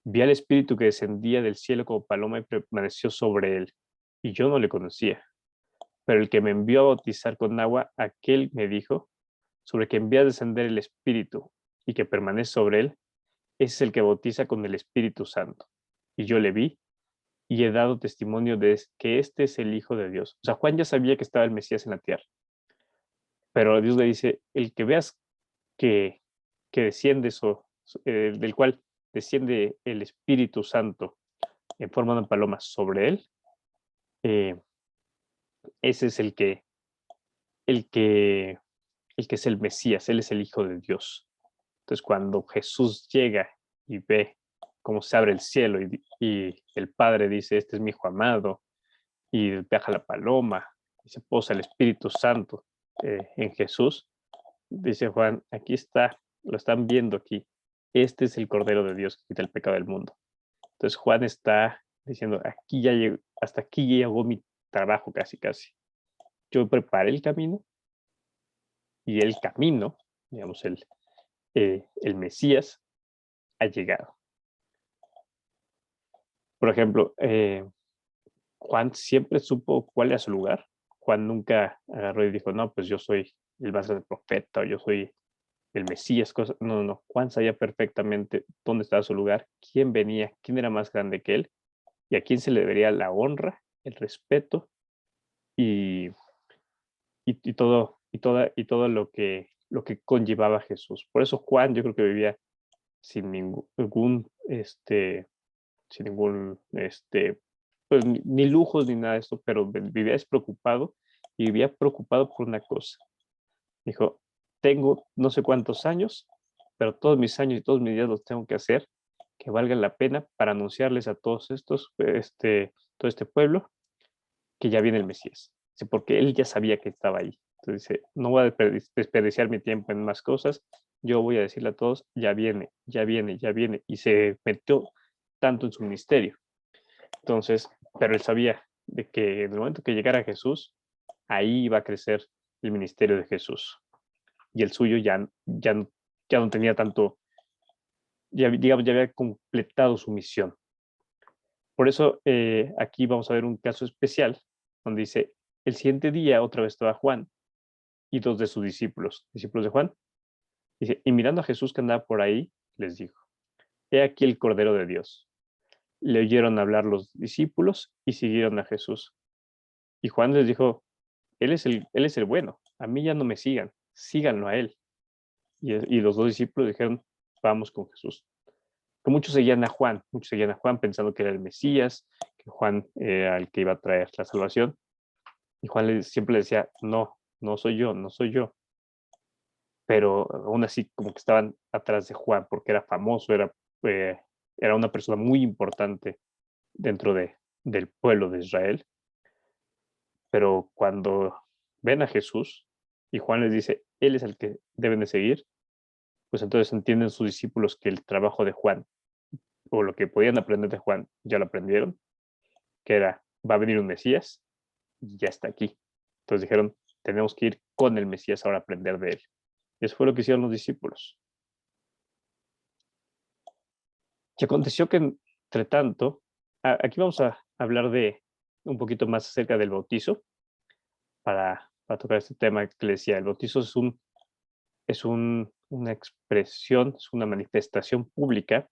vi al Espíritu que descendía del cielo como paloma y permaneció sobre él, y yo no le conocía. Pero el que me envió a bautizar con agua, aquel me dijo, sobre que envía a descender el Espíritu y que permanece sobre él, es el que bautiza con el Espíritu Santo. Y yo le vi y he dado testimonio de que este es el Hijo de Dios. O sea, Juan ya sabía que estaba el Mesías en la tierra, pero Dios le dice, el que veas que desciende, del cual desciende el Espíritu Santo en forma de una paloma sobre él, eh, ese es el que, el que es el Mesías, él es el Hijo de Dios. Entonces, cuando Jesús llega y ve cómo se abre el cielo y el Padre dice, este es mi Hijo amado, y viaja la paloma y se posa el Espíritu Santo en Jesús, dice Juan, aquí está, lo están viendo aquí, este es el Cordero de Dios que quita el pecado del mundo. Entonces Juan está diciendo, aquí ya llegó, hasta aquí llegó mi trabajo casi, casi. yo preparé el camino y el camino, digamos, el Mesías ha llegado. Por ejemplo, Juan siempre supo cuál era su lugar. Juan nunca agarró y dijo, no, pues yo soy el más grande profeta o yo soy el Mesías. No, no, no. Juan sabía perfectamente dónde estaba su lugar, quién venía, quién era más grande que él y a quién se le debería la honra, el respeto y, todo lo que conllevaba Jesús. Por eso Juan yo creo que vivía sin sin ningún, pues ni lujos ni nada de esto, pero vivía despreocupado y vivía preocupado por una cosa. Dijo, tengo no sé cuántos años, pero todos mis años y todos mis días los tengo que hacer que valgan la pena para anunciarles a todos estos, todo este pueblo, que ya viene el Mesías. Sí, porque él ya sabía que estaba ahí. Entonces dice, no voy a desperdiciar mi tiempo en más cosas, yo voy a decirle a todos, ya viene, ya viene, ya viene. Y se metió tanto en su ministerio. Entonces, pero él sabía de que en el momento que llegara Jesús, ahí iba a crecer el ministerio de Jesús. Y el suyo ya no tenía tanto, digamos, ya había completado su misión. Por eso aquí vamos a ver un caso especial donde dice, el siguiente día otra vez estaba Juan y dos de sus discípulos de Juan. Dice, y mirando a Jesús que andaba por ahí, les dijo, he aquí el Cordero de Dios. Le oyeron hablar los discípulos y siguieron a Jesús. Y Juan les dijo, él es el bueno, a mí ya no me sigan, síganlo a él. Y los dos discípulos dijeron, vamos con Jesús. Que muchos seguían a Juan pensando que era el Mesías, que Juan era el que iba a traer la salvación. Y Juan siempre le decía, no, no soy yo, no soy yo. Pero aún así como que estaban atrás de Juan porque era famoso, era una persona muy importante dentro del pueblo de Israel. Pero cuando ven a Jesús y Juan les dice, él es el que deben de seguir, pues entonces entienden sus discípulos que el trabajo de Juan o lo que podían aprender de Juan ya lo aprendieron, que era, va a venir un Mesías y ya está aquí. Entonces dijeron, tenemos que ir con el Mesías ahora a aprender de él. Y eso fue lo que hicieron los discípulos. Y aconteció que, entre tanto, aquí vamos a hablar de un poquito más acerca del bautizo, para tocar este tema que le decía. El bautizo una expresión, es una manifestación pública,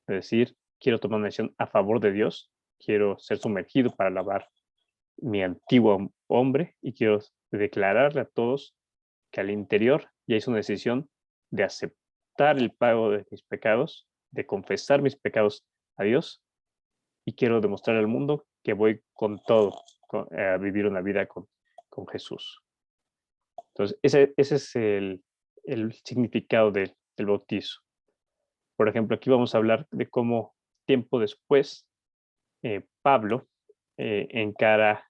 es decir, quiero tomar una decisión a favor de Dios, quiero ser sumergido para lavar mi antiguo hombre y quiero declararle a todos que al interior ya hice una decisión de aceptar el pago de mis pecados, de confesar mis pecados a Dios y quiero demostrar al mundo que voy con todo a vivir una vida con Jesús. Entonces, ese es el significado del bautizo. Por ejemplo, aquí vamos a hablar de cómo tiempo después Pablo encara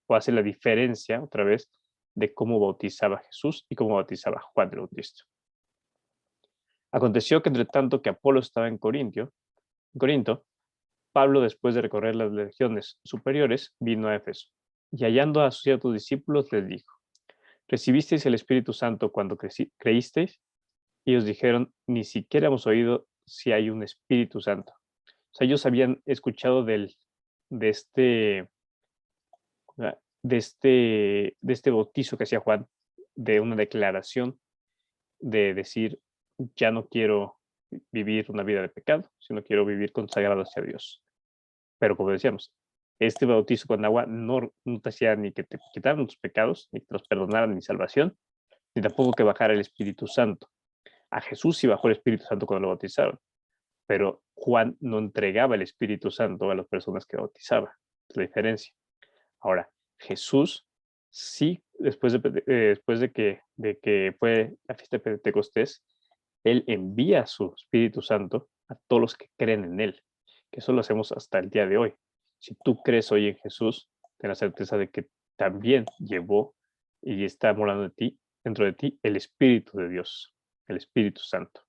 o hace la diferencia otra vez de cómo bautizaba Jesús y cómo bautizaba Juan el Bautista. Aconteció que entre tanto que Apolo estaba en Corinto, Pablo, después de recorrer las regiones superiores, vino a Éfeso, y hallando a sus ciertos discípulos les dijo, ¿recibisteis el Espíritu Santo cuando creísteis? Y ellos dijeron, ni siquiera hemos oído si hay un Espíritu Santo. O sea, ellos habían escuchado de este, de este bautizo que hacía Juan, de una declaración de decir, ya no quiero vivir una vida de pecado, sino quiero vivir consagrado hacia Dios. Pero como decíamos, este bautizo con agua no te hacía ni que te quitaran tus pecados, ni que te los perdonaran, ni salvación, ni tampoco que bajara el Espíritu Santo. A Jesús sí bajó el Espíritu Santo cuando lo bautizaron, pero Juan no entregaba el Espíritu Santo a las personas que bautizaba. Es la diferencia. Ahora, Jesús sí, después de que fue la fiesta de Pentecostés, él envía su Espíritu Santo a todos los que creen en él, que eso lo hacemos hasta el día de hoy. Si tú crees hoy en Jesús, ten la certeza de que también llevó y está morando dentro de ti, el Espíritu de Dios, el Espíritu Santo.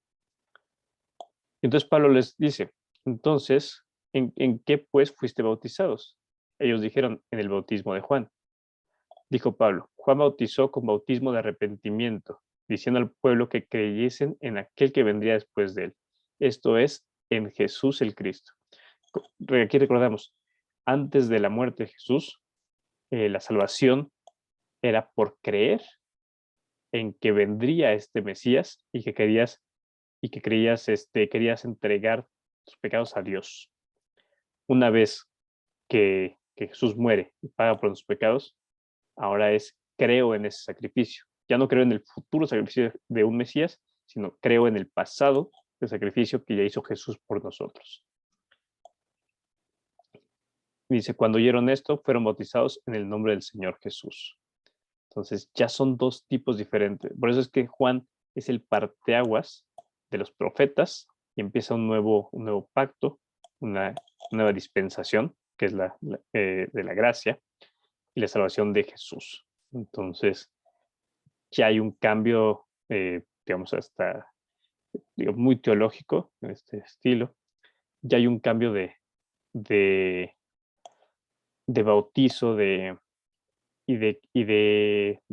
Entonces Pablo les dice, entonces, ¿en qué pues fuiste bautizados? Ellos dijeron, en el bautismo de Juan. Dijo Pablo: Juan bautizó con bautismo de arrepentimiento, diciendo al pueblo que creyesen en aquel que vendría después de él, esto es, en Jesús el Cristo. Aquí recordamos, antes de la muerte de Jesús, la salvación era por creer en que vendría este Mesías y que querías querías entregar tus pecados a Dios. Una vez que Jesús muere y paga por tus pecados, ahora es creo en ese sacrificio. Ya no creo en el futuro sacrificio de un Mesías, sino creo en el pasado del sacrificio que ya hizo Jesús por nosotros. Dice, cuando oyeron esto, fueron bautizados en el nombre del Señor Jesús. Entonces ya son dos tipos diferentes. Por eso es que Juan es el parteaguas de los profetas y empieza un nuevo pacto, una nueva dispensación, que es de la gracia y la salvación de Jesús. Entonces ya hay un cambio, digamos, hasta muy teológico en este estilo. Ya hay un cambio de bautizo, de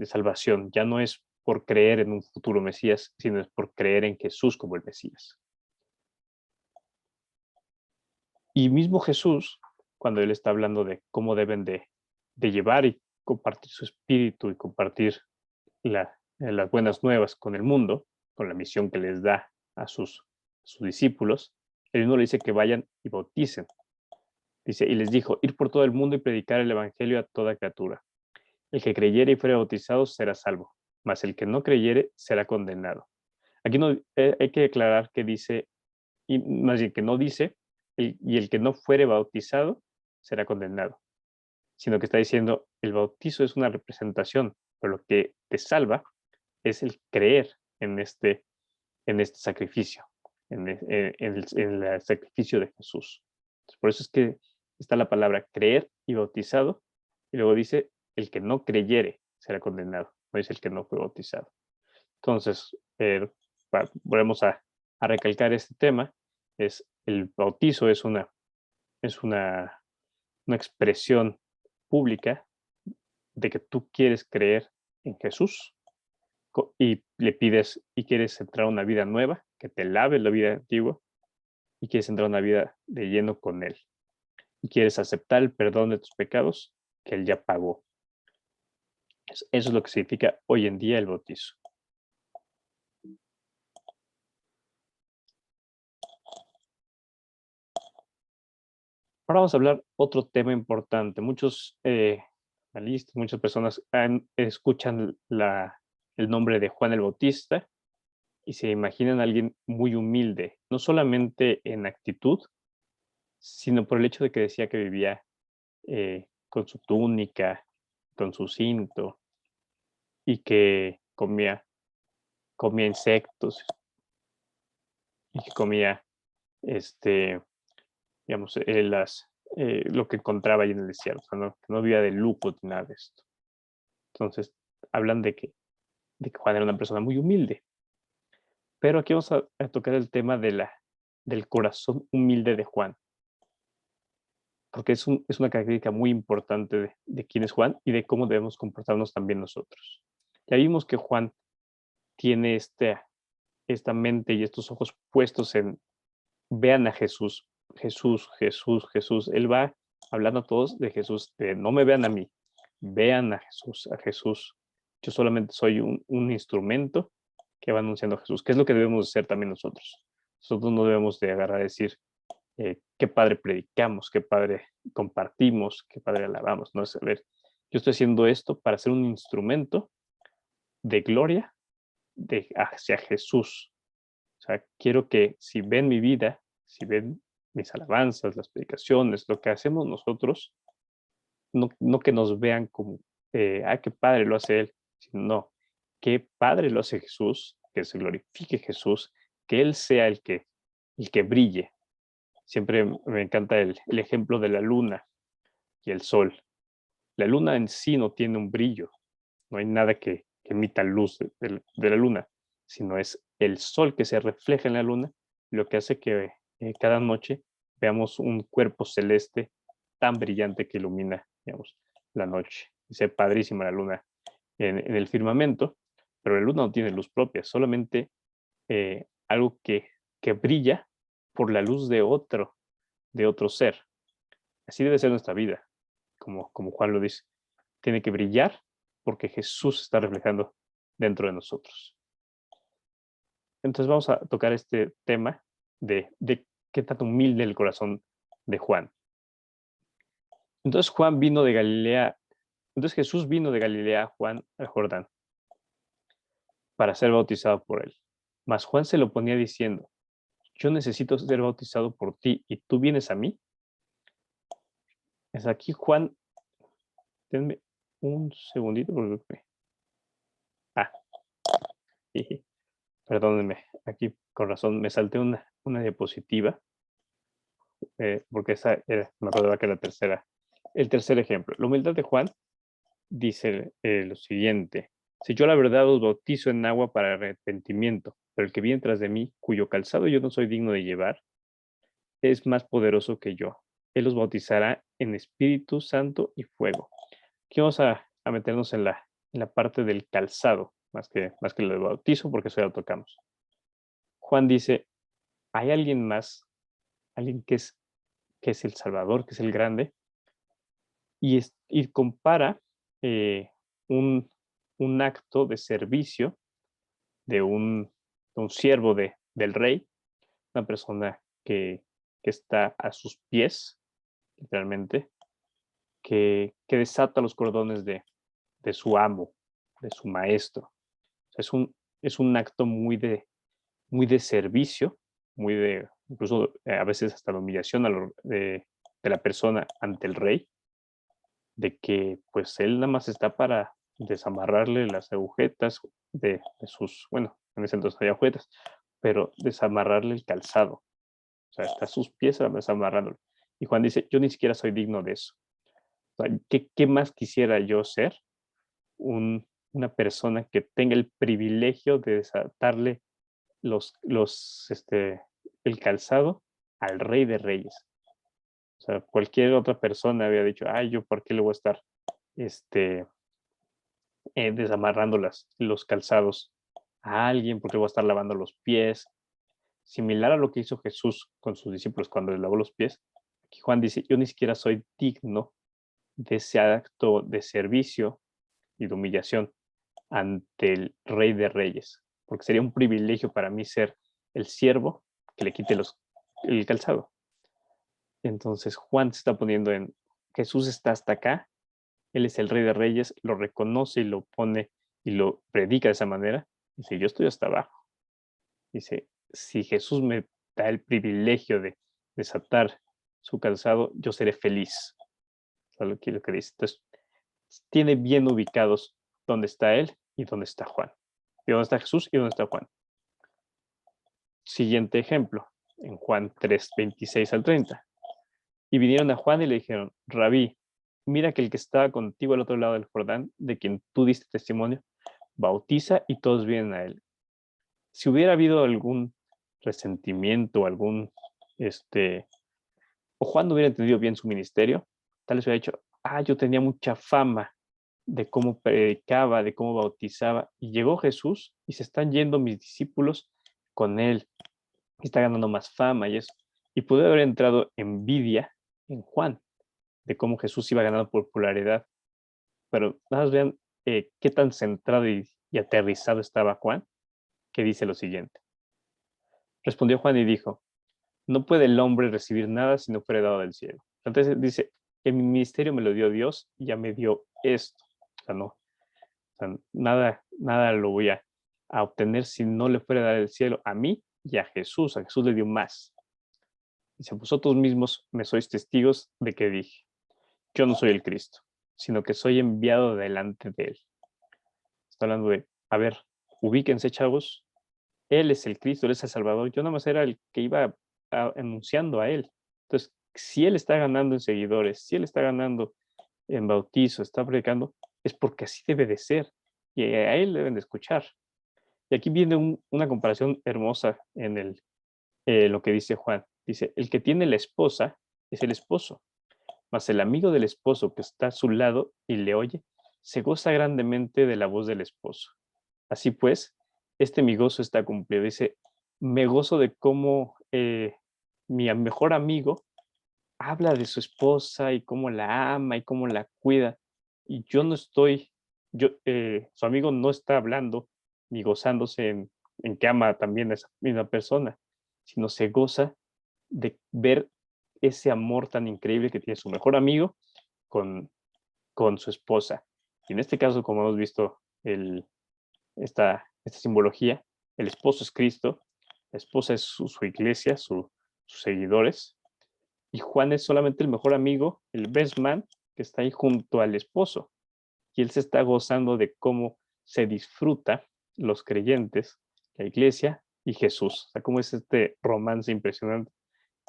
salvación. Ya no es por creer en un futuro Mesías, sino es por creer en Jesús como el Mesías. Y mismo Jesús, cuando él está hablando de cómo deben de llevar y compartir su espíritu y compartir las buenas nuevas con el mundo, con la misión que les da a sus discípulos, él no le dice que vayan y bauticen. Dice, y les dijo, ir por todo el mundo y predicar el evangelio a toda criatura. El que creyere y fuere bautizado será salvo, mas el que no creyere será condenado. Aquí no, hay que aclarar que dice, y más bien que no dice, y el que no fuere bautizado será condenado, sino que está diciendo, el bautizo es una representación, pero lo que te salva es el creer en este sacrificio, en el sacrificio de Jesús. Entonces, por eso es que está la palabra creer y bautizado, y luego dice, el que no creyere será condenado, no dice el que no fue bautizado. Entonces, volvemos a recalcar este tema, es el bautizo es una expresión pública de que tú quieres creer en Jesús y le pides y quieres entrar a una vida nueva, que te lave la vida antigua y quieres entrar a una vida de lleno con Él. Y quieres aceptar el perdón de tus pecados que Él ya pagó. Eso es lo que significa hoy en día el bautizo. Ahora vamos a hablar otro tema importante. Muchos analistas, muchas personas escuchan el nombre de Juan el Bautista y se imaginan a alguien muy humilde, no solamente en actitud, sino por el hecho de que decía que vivía con su túnica, con su cinto, y que comía insectos, y que comía, digamos, lo que encontraba ahí en el desierto, no había de lujo ni nada de esto. Entonces, hablan de que Juan era una persona muy humilde. Pero aquí vamos a tocar el tema del corazón humilde de Juan, porque es una característica muy importante de quién es Juan y de cómo debemos comportarnos también nosotros. Ya vimos que Juan tiene esta mente y estos ojos puestos en vean a Jesús, Jesús, Jesús, Jesús. Él va hablando a todos de Jesús, de no me vean a mí, vean a Jesús, a Jesús. Yo solamente soy un instrumento que va anunciando a Jesús, que es lo que debemos hacer también nosotros. Nosotros no debemos de agarrar a decir qué padre predicamos, qué padre compartimos, qué padre alabamos. No es a ver, yo estoy haciendo esto para ser un instrumento de gloria hacia Jesús. O sea, quiero que si ven mi vida, si ven mis alabanzas, las predicaciones, lo que hacemos nosotros, no que nos vean como, qué padre lo hace él, sino no, qué padre lo hace Jesús, que se glorifique Jesús, que Él sea el que brille. Siempre me encanta el ejemplo de la luna y el sol. La luna en sí no tiene un brillo, no hay nada que emita luz de la luna, sino es el sol que se refleja en la luna lo que hace que cada noche veamos un cuerpo celeste tan brillante que ilumina, digamos, la noche. Dice, padrísima la luna en el firmamento, pero la luna no tiene luz propia, solamente algo que brilla por la luz de otro ser. Así debe ser nuestra vida, como Juan lo dice. Tiene que brillar porque Jesús está reflejando dentro de nosotros. Entonces vamos a tocar este tema de qué tan humilde el corazón de Juan. Entonces Jesús vino de Galilea a Juan al Jordán para ser bautizado por él. Mas Juan se lo oponía diciendo, yo necesito ser bautizado por ti y tú vienes a mí. Es aquí Juan, denme un segundito porque... perdónenme, aquí con razón me salté una diapositiva, porque esa me acordaba que era el tercer ejemplo. La humildad de Juan dice lo siguiente, si yo la verdad os bautizo en agua para arrepentimiento, pero el que viene tras de mí, cuyo calzado yo no soy digno de llevar, es más poderoso que yo. Él os bautizará en Espíritu Santo y fuego. Aquí vamos a meternos en la parte del calzado, más que lo de bautizo, porque eso ya lo tocamos. Juan dice, hay alguien más, alguien que es el Salvador, que es el grande, y compara un acto de servicio de un siervo del rey, una persona que está a sus pies, literalmente, que desata los cordones de su amo, de su maestro. O sea, es un acto muy de servicio, incluso a veces hasta la humillación de la persona ante el rey, de que pues él nada más está para desamarrarle las agujetas de sus, bueno, en ese entonces había agujetas, pero desamarrarle el calzado. O sea, está a sus pies desamarrándolo. Y Juan dice, yo ni siquiera soy digno de eso. O sea, ¿qué más quisiera yo ser? Una persona que tenga el privilegio de desatarle el calzado al Rey de Reyes. O sea, cualquier otra persona había dicho, ay, yo por qué le voy a estar desamarrando los calzados a alguien, porque voy a estar lavando los pies. Similar a lo que hizo Jesús con sus discípulos cuando les lavó los pies. Aquí Juan dice, yo ni siquiera soy digno de ese acto de servicio y de humillación ante el Rey de Reyes, porque sería un privilegio para mí ser el siervo que le quite el calzado. Entonces Juan se está poniendo en, Jesús está hasta acá, Él es el Rey de Reyes, lo reconoce y lo pone y lo predica de esa manera. Dice, yo estoy hasta abajo. Dice, si Jesús me da el privilegio de desatar su calzado, yo seré feliz. Eso es lo que dice. Entonces, tiene bien ubicados dónde está Él y dónde está Juan. Y dónde está Jesús y dónde está Juan. Siguiente ejemplo, en Juan 3, 26 al 30. Y vinieron a Juan y le dijeron, Rabí, mira que el que estaba contigo al otro lado del Jordán, de quien tú diste testimonio, bautiza y todos vienen a él. Si hubiera habido algún resentimiento, o Juan no hubiera entendido bien su ministerio, tal vez hubiera dicho, yo tenía mucha fama de cómo predicaba, de cómo bautizaba, y llegó Jesús y se están yendo mis discípulos con él, y está ganando más fama y eso. Y pudo haber entrado envidia en Juan, de cómo Jesús iba ganando popularidad. Pero nada más vean qué tan centrado y aterrizado estaba Juan, que dice lo siguiente. Respondió Juan y dijo, no puede el hombre recibir nada si no fuera dado del cielo. Entonces dice, el ministerio me lo dio Dios y ya me dio esto. O sea, no, o sea, nada lo voy a obtener si no le fuera dado del cielo a mí y a Jesús. A Jesús le dio más. Dice, vosotros mismos me sois testigos de que dije, yo no soy el Cristo, sino que soy enviado delante de él. Está hablando de, a ver, ubíquense, chavos, él es el Cristo, él es el Salvador, yo nada más era el que iba anunciando a él. Entonces, si él está ganando en seguidores, si él está ganando en bautizo, está predicando, es porque así debe de ser, y a él deben de escuchar. Y aquí viene una comparación hermosa en lo que dice Juan. Dice, el que tiene la esposa es el esposo, mas el amigo del esposo que está a su lado y le oye, se goza grandemente de la voz del esposo. Así pues, mi gozo está cumplido. Dice, me gozo de cómo mi mejor amigo habla de su esposa y cómo la ama y cómo la cuida. Y yo no estoy, su amigo no está hablando ni gozándose en que ama también a esa misma persona, sino se goza de ver ese amor tan increíble que tiene su mejor amigo con, con su esposa. Y en este caso, como hemos visto esta simbología, el esposo es Cristo, la esposa es su iglesia, sus seguidores, y Juan es solamente el mejor amigo, el best man, que está ahí junto al esposo. Y él se está gozando de cómo se disfruta los creyentes, la iglesia y Jesús. O sea, cómo es este romance impresionante.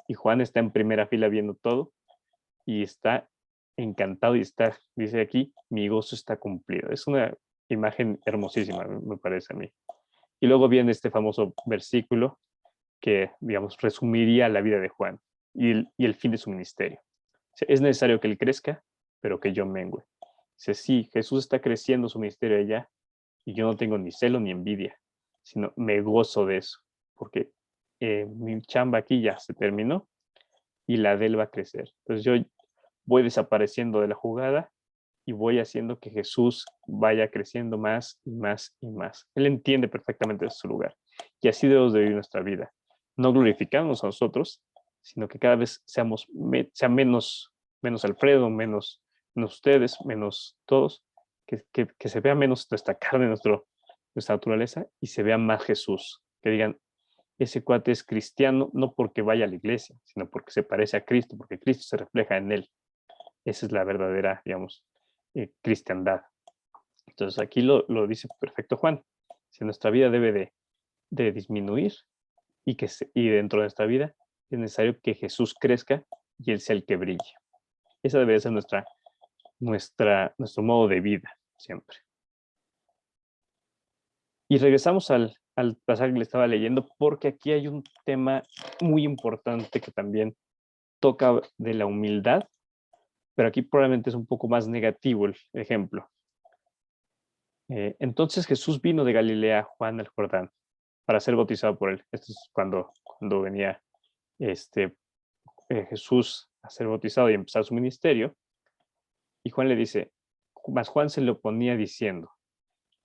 Y Juan está en primera fila viendo todo y está encantado y está, dice aquí, mi gozo está cumplido. Es una imagen hermosísima, me parece a mí. Y luego viene este famoso versículo que, digamos, resumiría la vida de Juan y el fin de su ministerio. Es necesario que él crezca, pero que yo mengüe. Dice, sí, Jesús está creciendo su ministerio allá y yo no tengo ni celo ni envidia, sino me gozo de eso, porque mi chamba aquí ya se terminó y la de él va a crecer. Entonces yo voy desapareciendo de la jugada y voy haciendo que Jesús vaya creciendo más y más y más. Él entiende perfectamente su lugar. Y así debemos de vivir nuestra vida. No glorificándonos a nosotros, sino que cada vez sea menos Alfredo, menos ustedes, menos todos, que se vea menos nuestra carne, nuestra naturaleza, y se vea más Jesús. Que digan, ese cuate es cristiano no porque vaya a la iglesia, sino porque se parece a Cristo, porque Cristo se refleja en él. Esa es la verdadera, digamos, cristiandad. Entonces aquí lo dice perfecto Juan. Si nuestra vida debe de disminuir y dentro de nuestra vida es necesario que Jesús crezca y Él sea el que brille. Esa debe ser nuestro modo de vida siempre. Y regresamos al pasaje que le estaba leyendo porque aquí hay un tema muy importante que también toca de la humildad, pero aquí probablemente es un poco más negativo el ejemplo. Entonces Jesús vino de Galilea a Juan al Jordán para ser bautizado por él. Esto es cuando venía Jesús a ser bautizado y empezar su ministerio. Y Juan le dice, más Juan se le oponía diciendo,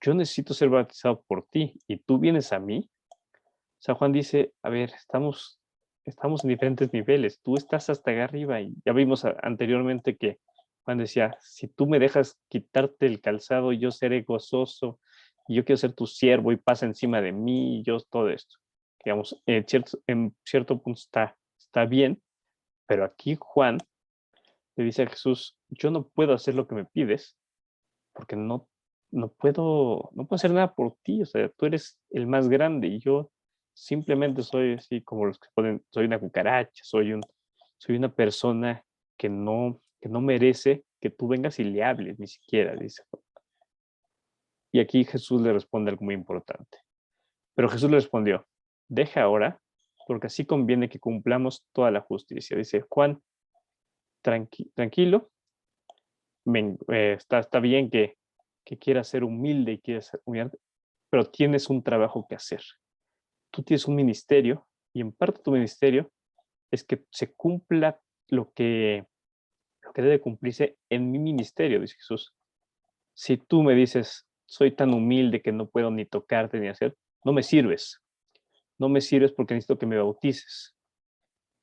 yo necesito ser bautizado por ti y tú vienes a mí. O sea, Juan dice, a ver, estamos en diferentes niveles. Tú estás hasta acá arriba y ya vimos anteriormente que Juan decía, si tú me dejas quitarte el calzado, yo seré gozoso y yo quiero ser tu siervo y pasa encima de mí y yo todo esto. Digamos, en cierto punto está bien, pero aquí Juan le dice a Jesús, yo no puedo hacer lo que me pides porque no puedo hacer nada por ti. O sea, tú eres el más grande y yo simplemente soy así como los que ponen, soy una cucaracha, soy una persona que no merece que tú vengas y le hables, ni siquiera, dice. Y aquí Jesús le responde algo muy importante. Pero Jesús le respondió, deja ahora, porque así conviene que cumplamos toda la justicia. Dice, Juan, tranquilo, está bien que quieras ser humilde y quieras ser humillante, pero tienes un trabajo que hacer. Tú tienes un ministerio y en parte tu ministerio es que se cumpla lo que debe cumplirse en mi ministerio, dice Jesús. Si tú me dices, soy tan humilde que no puedo ni tocarte ni hacer, no me sirves. No me sirves porque necesito que me bautices.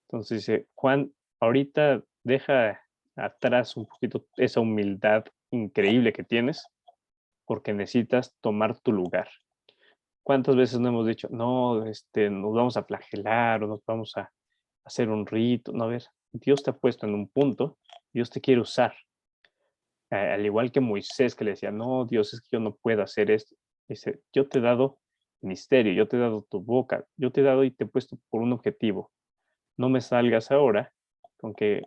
Entonces dice, Juan, ahorita deja atrás un poquito esa humildad increíble que tienes porque necesitas tomar tu lugar. ¿Cuántas veces no hemos dicho, no, nos vamos a flagelar o nos vamos a hacer un rito? No, a ver, Dios te ha puesto en un punto, Dios te quiere usar. Al igual que Moisés que le decía, no, Dios, es que yo no puedo hacer esto. Dice, yo te he dado ministerio, yo te he dado tu boca, yo te he dado y te he puesto por un objetivo. No me salgas ahora con que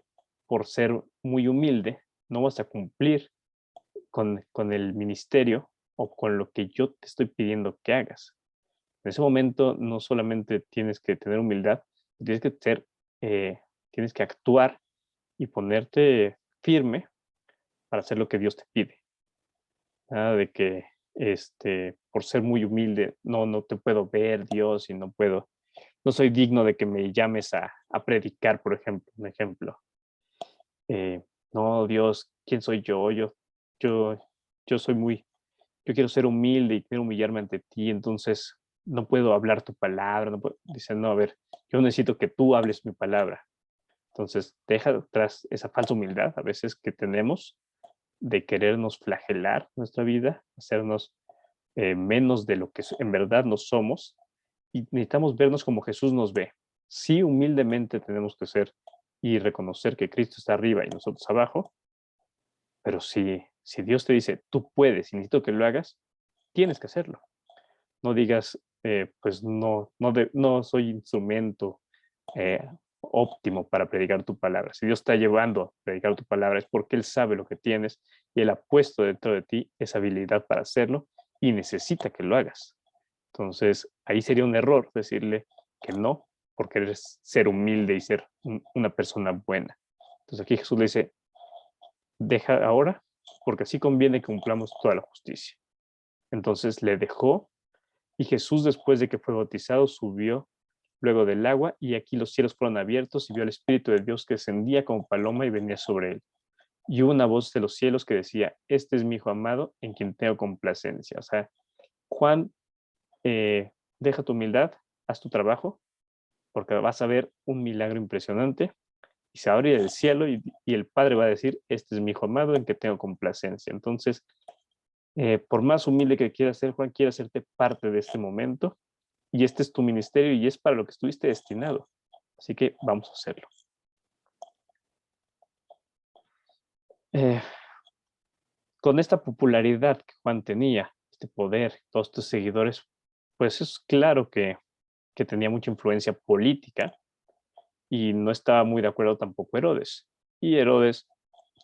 por ser muy humilde no vas a cumplir con el ministerio o con lo que yo te estoy pidiendo que hagas. En ese momento no solamente tienes que tener humildad, tienes que tienes que actuar y ponerte firme para hacer lo que Dios te pide. Nada de que por ser muy humilde, no te puedo ver, Dios, y no soy digno de que me llames a predicar, por ejemplo, un ejemplo. Eh, no, Dios, ¿quién soy yo? Yo, yo soy muy, yo quiero ser humilde y quiero humillarme ante ti, entonces no puedo hablar tu palabra. No puedo. Dice, no, a ver, yo necesito que tú hables mi palabra. Entonces, deja atrás esa falsa humildad a veces que tenemos de querernos flagelar nuestra vida, hacernos menos de lo que en verdad no somos, y necesitamos vernos como Jesús nos ve. Sí, humildemente tenemos que ser y reconocer que Cristo está arriba y nosotros abajo, pero si Dios te dice, tú puedes y necesito que lo hagas, tienes que hacerlo. No digas, pues no soy instrumento eh, óptimo para predicar tu palabra. Si Dios está llevando a predicar tu palabra es porque Él sabe lo que tienes y Él ha puesto dentro de ti esa habilidad para hacerlo y necesita que lo hagas. Entonces, ahí sería un error decirle que no, porque eres ser humilde y ser una persona buena. Entonces aquí Jesús le dice, deja ahora, porque así conviene que cumplamos toda la justicia. Entonces le dejó y Jesús, después de que fue bautizado, subió luego del agua y aquí los cielos fueron abiertos y vio al Espíritu de Dios que descendía como paloma y venía sobre él. Y hubo una voz de los cielos que decía, este es mi Hijo amado en quien tengo complacencia. O sea, Juan, deja tu humildad, haz tu trabajo, porque vas a ver un milagro impresionante y se abre el cielo y el Padre va a decir, este es mi Hijo amado en que tengo complacencia. Entonces, por más humilde que quieras ser, Juan, quiere hacerte parte de este momento y este es tu ministerio y es para lo que estuviste destinado. Así que vamos a hacerlo. Eh, con esta popularidad que Juan tenía, este poder, todos tus seguidores, pues es claro que tenía mucha influencia política y no estaba muy de acuerdo tampoco Herodes. Y Herodes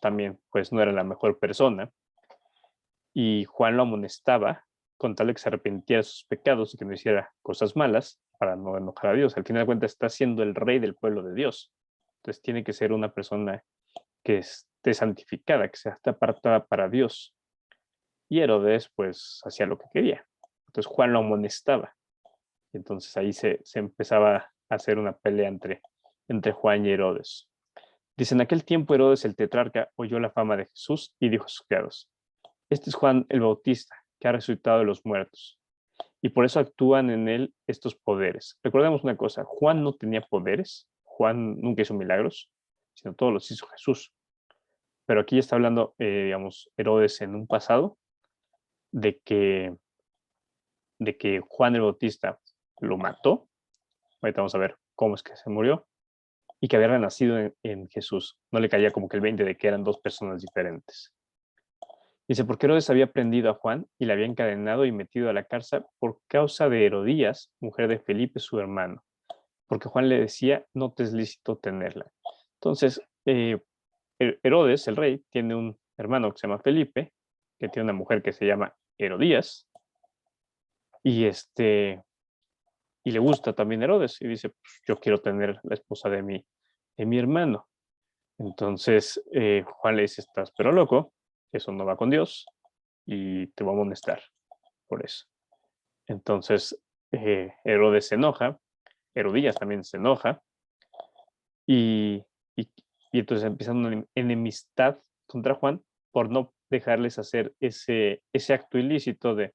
también, pues no era la mejor persona y Juan lo amonestaba con tal de que se arrepintiera de sus pecados y que no hiciera cosas malas para no enojar a Dios. Al final de cuentas está siendo el rey del pueblo de Dios. Entonces tiene que ser una persona que esté santificada, que esté apartada para Dios. Y Herodes pues hacía lo que quería. Entonces Juan lo amonestaba. Y entonces ahí se empezaba a hacer una pelea entre Juan y Herodes. Dice, en aquel tiempo Herodes el tetrarca oyó la fama de Jesús y dijo a sus criados, este es Juan el Bautista, que ha resucitado de los muertos. Y por eso actúan en él estos poderes. Recordemos una cosa, Juan no tenía poderes, Juan nunca hizo milagros, sino todos los hizo Jesús. Pero aquí está hablando, digamos, Herodes en un pasado, de que, de que Juan el Bautista lo mató, ahorita vamos a ver cómo es que se murió, y que había renacido en Jesús. No le caía como que el 20 de que eran dos personas diferentes. Dice, porque Herodes había prendido a Juan y le había encadenado y metido a la cárcel por causa de Herodías, mujer de Felipe, su hermano, porque Juan le decía, no te es lícito tenerla. Entonces, Herodes, el rey, tiene un hermano que se llama Felipe, que tiene una mujer que se llama Herodías, y y le gusta también Herodes, y dice, pues, yo quiero tener la esposa de mi hermano. Entonces, Juan le dice, estás pero loco, eso no va con Dios, y te va a amonestar por eso. Entonces, Herodes se enoja, Herodías también se enoja, y, y, y entonces empiezan una enemistad contra Juan por no dejarles hacer ese acto ilícito de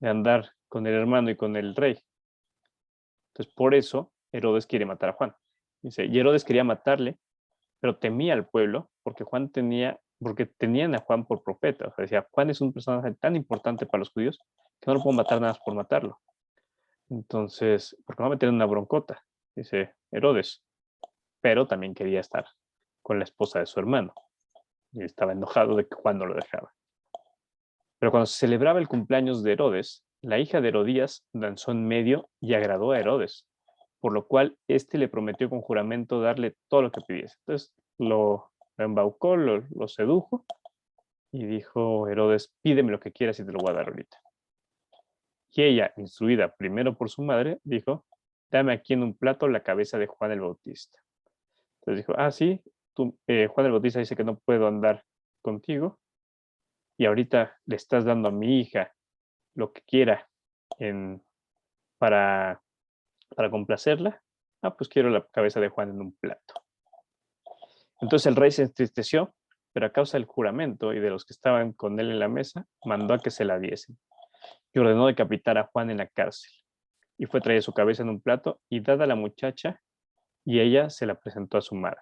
andar con el hermano y con el rey. Entonces, por eso Herodes quiere matar a Juan. Dice, y Herodes quería matarle, pero temía al pueblo porque tenían a Juan por profeta. O sea, decía, Juan es un personaje tan importante para los judíos que no lo puedo matar nada más por matarlo. Entonces, porque va a meter en una broncota, dice Herodes, pero también quería estar con la esposa de su hermano y estaba enojado de que Juan no lo dejaba. Pero cuando se celebraba el cumpleaños de Herodes, la hija de Herodías danzó en medio y agradó a Herodes, por lo cual éste le prometió con juramento darle todo lo que pidiese. Entonces lo embaucó, lo sedujo y dijo Herodes, pídeme lo que quieras y te lo voy a dar ahorita. Y ella, instruida primero por su madre, dijo, dame aquí en un plato la cabeza de Juan el Bautista. Entonces dijo, sí, Juan el Bautista dice que no puedo andar contigo, y ahorita le estás dando a mi hija lo que quiera para, para complacerla. Pues quiero la cabeza de Juan en un plato. Entonces el rey se entristeció, pero a causa del juramento y de los que estaban con él en la mesa, mandó a que se la diesen y ordenó decapitar a Juan en la cárcel. Y fue traída su cabeza en un plato y dada a la muchacha, y ella se la presentó a su madre.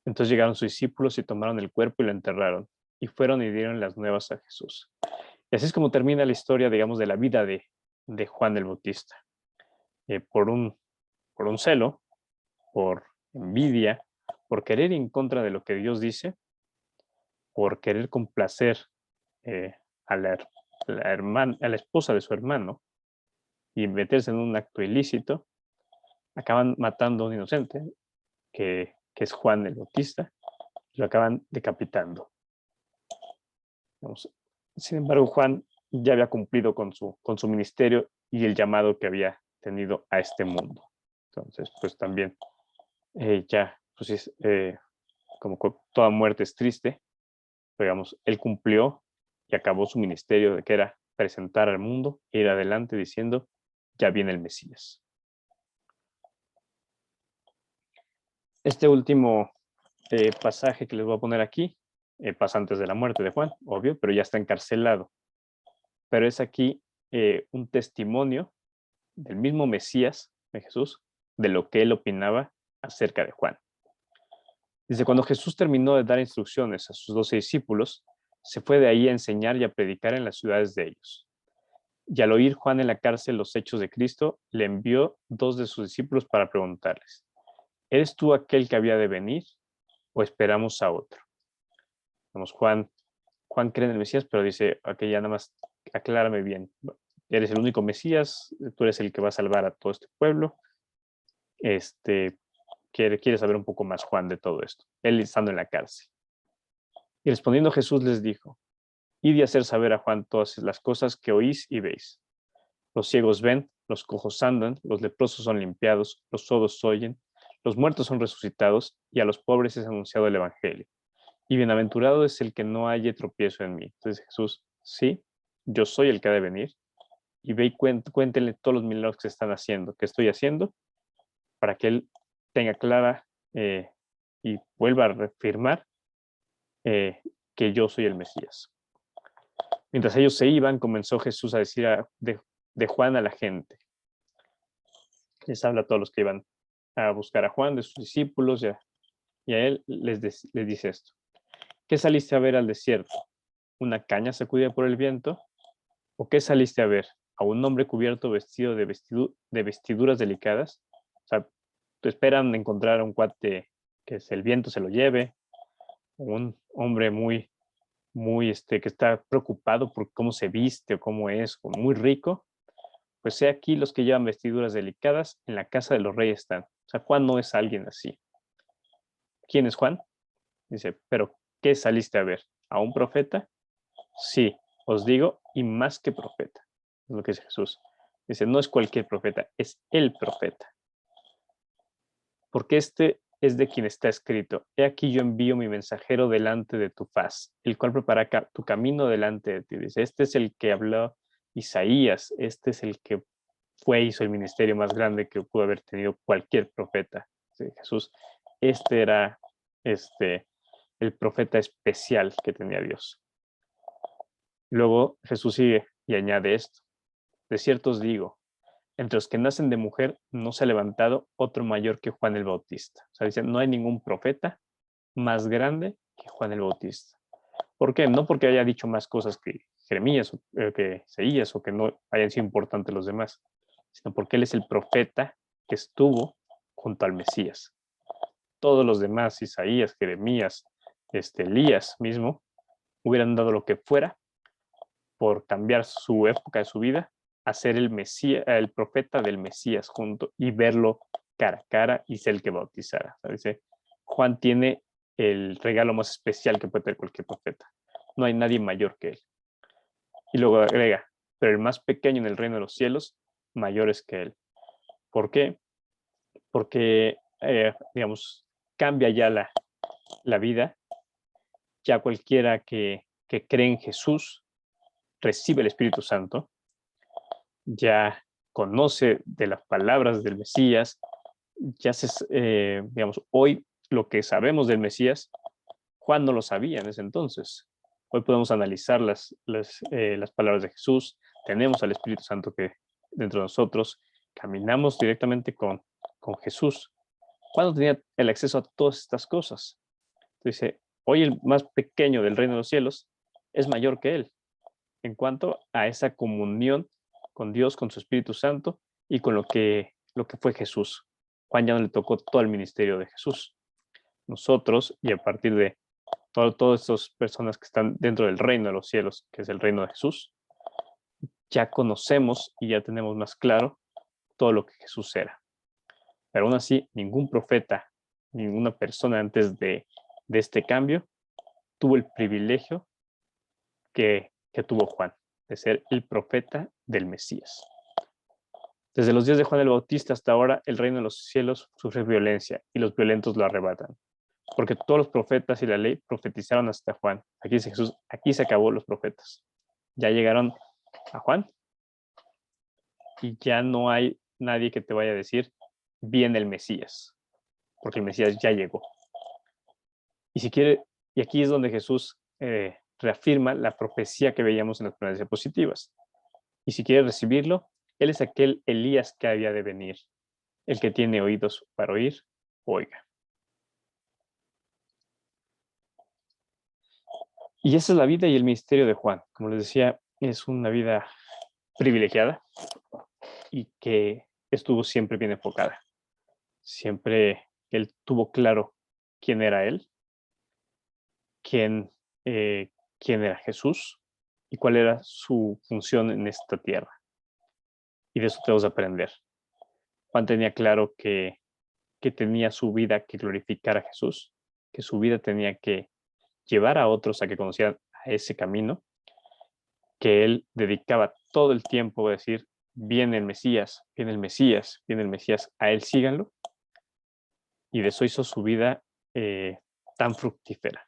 Entonces llegaron sus discípulos y tomaron el cuerpo y lo enterraron, y fueron y dieron las nuevas a Jesús. Y así es como termina la historia, digamos, de la vida de Juan el Bautista. Por un celo, por envidia, por querer ir en contra de lo que Dios dice, por querer complacer eh, a a la esposa de su hermano y meterse en un acto ilícito, acaban matando a un inocente, que es Juan el Bautista, y lo acaban decapitando. Vamos. Sin embargo, Juan ya había cumplido con su ministerio y el llamado que había tenido a este mundo. Entonces, pues también ya, pues es, como toda muerte es triste, digamos, él cumplió y acabó su ministerio de que era presentar al mundo e ir adelante diciendo, ya viene el Mesías. Este último pasaje que les voy a poner aquí pasa antes de la muerte de Juan, obvio, pero ya está encarcelado. Pero es aquí un testimonio del mismo Mesías, de Jesús, de lo que él opinaba acerca de Juan. Desde cuando Jesús terminó de dar instrucciones a sus 12 discípulos, se fue de ahí a enseñar y a predicar en las ciudades de ellos. Y al oír Juan en la cárcel los hechos de Cristo, le envió 2 de sus discípulos para preguntarles, ¿eres tú aquel que había de venir o esperamos a otro? Vamos, Juan cree en el Mesías, pero dice, ok, ya nada más aclárame bien. Eres el único Mesías, tú eres el que va a salvar a todo este pueblo. Quiere saber un poco más Juan de todo esto, él estando en la cárcel. Y respondiendo Jesús les dijo, id y hacer saber a Juan todas las cosas que oís y veis. Los ciegos ven, los cojos andan, los leprosos son limpiados, los sordos oyen, los muertos son resucitados, y a los pobres es anunciado el evangelio. Y bienaventurado es el que no haya tropiezo en mí. Entonces Jesús, sí, yo soy el que ha de venir, y ve y cuéntenle todos los milagros que están haciendo, que estoy haciendo, para que él tenga clara y vuelva a reafirmar que yo soy el Mesías. Mientras ellos se iban, comenzó Jesús a decir de Juan a la gente. Les habla a todos los que iban a buscar a Juan, de sus discípulos, y a él les dice esto. ¿Qué saliste a ver al desierto? ¿Una caña sacudida por el viento? ¿O qué saliste a ver? ¿A un hombre cubierto vestido de vestiduras delicadas? O sea, esperan encontrar a un cuate que el viento se lo lleve, un hombre muy que está preocupado por cómo se viste o cómo es, o muy rico. Pues he aquí los que llevan vestiduras delicadas, en la casa de los reyes están. O sea, Juan no es alguien así. ¿Quién es Juan? Dice, pero ¿qué saliste a ver? ¿A un profeta? Sí, os digo, y más que profeta. Es lo que dice Jesús. Dice, no es cualquier profeta, es el profeta. Porque este es de quien está escrito. He aquí yo envío mi mensajero delante de tu faz, el cual prepara tu camino delante de ti. Dice, este es el que habló Isaías, este es el que hizo el ministerio más grande que pudo haber tenido cualquier profeta. Sí, Jesús, este era el profeta especial que tenía Dios. Luego Jesús sigue y añade esto. De cierto os digo, entre los que nacen de mujer no se ha levantado otro mayor que Juan el Bautista. O sea, dice, no hay ningún profeta más grande que Juan el Bautista. ¿Por qué? No porque haya dicho más cosas que Jeremías, que Isaías, o que no hayan sido importantes los demás, sino porque él es el profeta que estuvo junto al Mesías. Todos los demás, Isaías, Jeremías, Elías mismo, hubieran dado lo que fuera por cambiar su época de su vida a ser el Mesías, el profeta del Mesías junto y verlo cara a cara y ser el que bautizara. O sea, dice, Juan tiene el regalo más especial que puede tener cualquier profeta. No hay nadie mayor que él. Y luego agrega, pero el más pequeño en el reino de los cielos, mayor es que él. ¿Por qué? Porque, digamos, cambia ya la vida. Ya cualquiera que que cree en Jesús recibe el Espíritu Santo, ya conoce de las palabras del Mesías, ya digamos, hoy lo que sabemos del Mesías, Juan no lo sabía en ese entonces. Hoy podemos analizar las palabras de Jesús, tenemos al Espíritu Santo que dentro de nosotros, caminamos directamente con Jesús. Juan no tenía el acceso a todas estas cosas. Entonces dice, hoy el más pequeño del reino de los cielos es mayor que él en cuanto a esa comunión con Dios, con su Espíritu Santo y con lo que fue Jesús. Juan ya no le tocó todo el ministerio de Jesús. Nosotros, y a partir de todas estas personas que están dentro del reino de los cielos, que es el reino de Jesús, ya conocemos y ya tenemos más claro todo lo que Jesús era. Pero aún así, ningún profeta, ninguna persona antes de este cambio tuvo el privilegio que tuvo Juan, de ser el profeta del Mesías. Desde los días de Juan el Bautista hasta ahora, el reino de los cielos sufre violencia y los violentos lo arrebatan. Porque todos los profetas y la ley profetizaron hasta Juan. Aquí dice Jesús, aquí se acabó los profetas. Ya llegaron a Juan y ya no hay nadie que te vaya a decir, viene el Mesías, porque el Mesías ya llegó. Y si quiere, y aquí es donde Jesús reafirma la profecía que veíamos en las primeras diapositivas. Y si quiere recibirlo, él es aquel Elías que había de venir. El que tiene oídos para oír, oiga. Y esa es la vida y el ministerio de Juan. Como les decía, es una vida privilegiada y que estuvo siempre bien enfocada. Siempre él tuvo claro quién era él, quién era Jesús y cuál era su función en esta tierra. Y de eso tenemos que aprender. Juan tenía claro que tenía su vida que glorificar a Jesús, que su vida tenía que llevar a otros a que conocieran a ese camino, que él dedicaba todo el tiempo a decir, viene el Mesías, viene el Mesías, viene el Mesías, a él síganlo. Y de eso hizo su vida tan fructífera.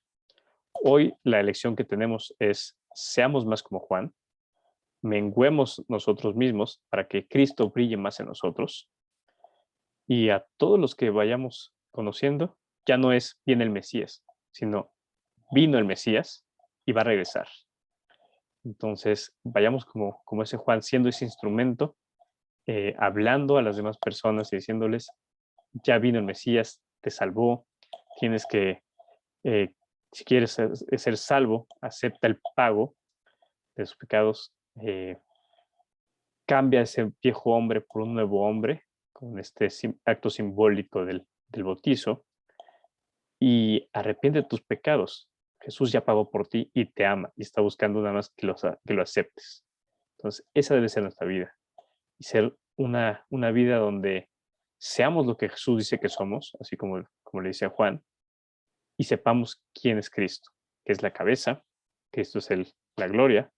Hoy la elección que tenemos es, seamos más como Juan, menguemos nosotros mismos para que Cristo brille más en nosotros. Y a todos los que vayamos conociendo, ya no es viene el Mesías, sino vino el Mesías y va a regresar. Entonces, vayamos como ese Juan, siendo ese instrumento, hablando a las demás personas y diciéndoles, ya vino el Mesías, te salvó, tienes que, si quieres ser salvo, acepta el pago de sus pecados, cambia ese viejo hombre por un nuevo hombre, con este acto simbólico del bautizo, y arrepiente de tus pecados. Jesús ya pagó por ti y te ama y está buscando nada más que lo aceptes. Entonces, esa debe ser nuestra vida. Y ser una vida donde seamos lo que Jesús dice que somos, así como le dice a Juan, y sepamos quién es Cristo, que es la cabeza, Cristo es la gloria,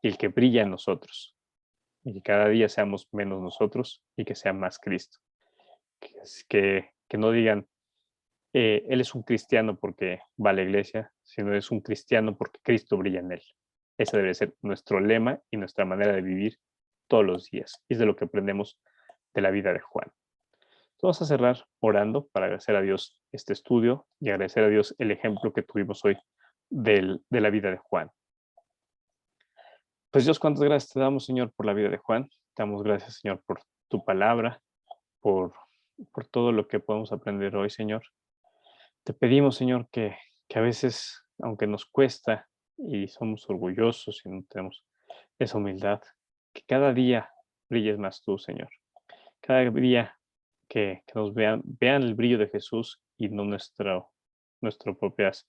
y el que brilla en nosotros. Y que cada día seamos menos nosotros y que sea más Cristo. Que no digan, él es un cristiano porque va a la iglesia, sino es un cristiano porque Cristo brilla en él. Ese debe ser nuestro lema y nuestra manera de vivir todos los días. Y es de lo que aprendemos de la vida de Juan. Vamos a cerrar orando para agradecer a Dios este estudio y agradecer a Dios el ejemplo que tuvimos hoy de la vida de Juan. Pues Dios, cuántas gracias te damos, Señor, por la vida de Juan. Te damos gracias, Señor, por tu palabra, por todo lo que podemos aprender hoy, Señor. Te pedimos, Señor, que a veces, aunque nos cuesta y somos orgullosos y no tenemos esa humildad, que cada día brilles más tú, Señor. Cada día que nos vean el brillo de Jesús y no nuestras propias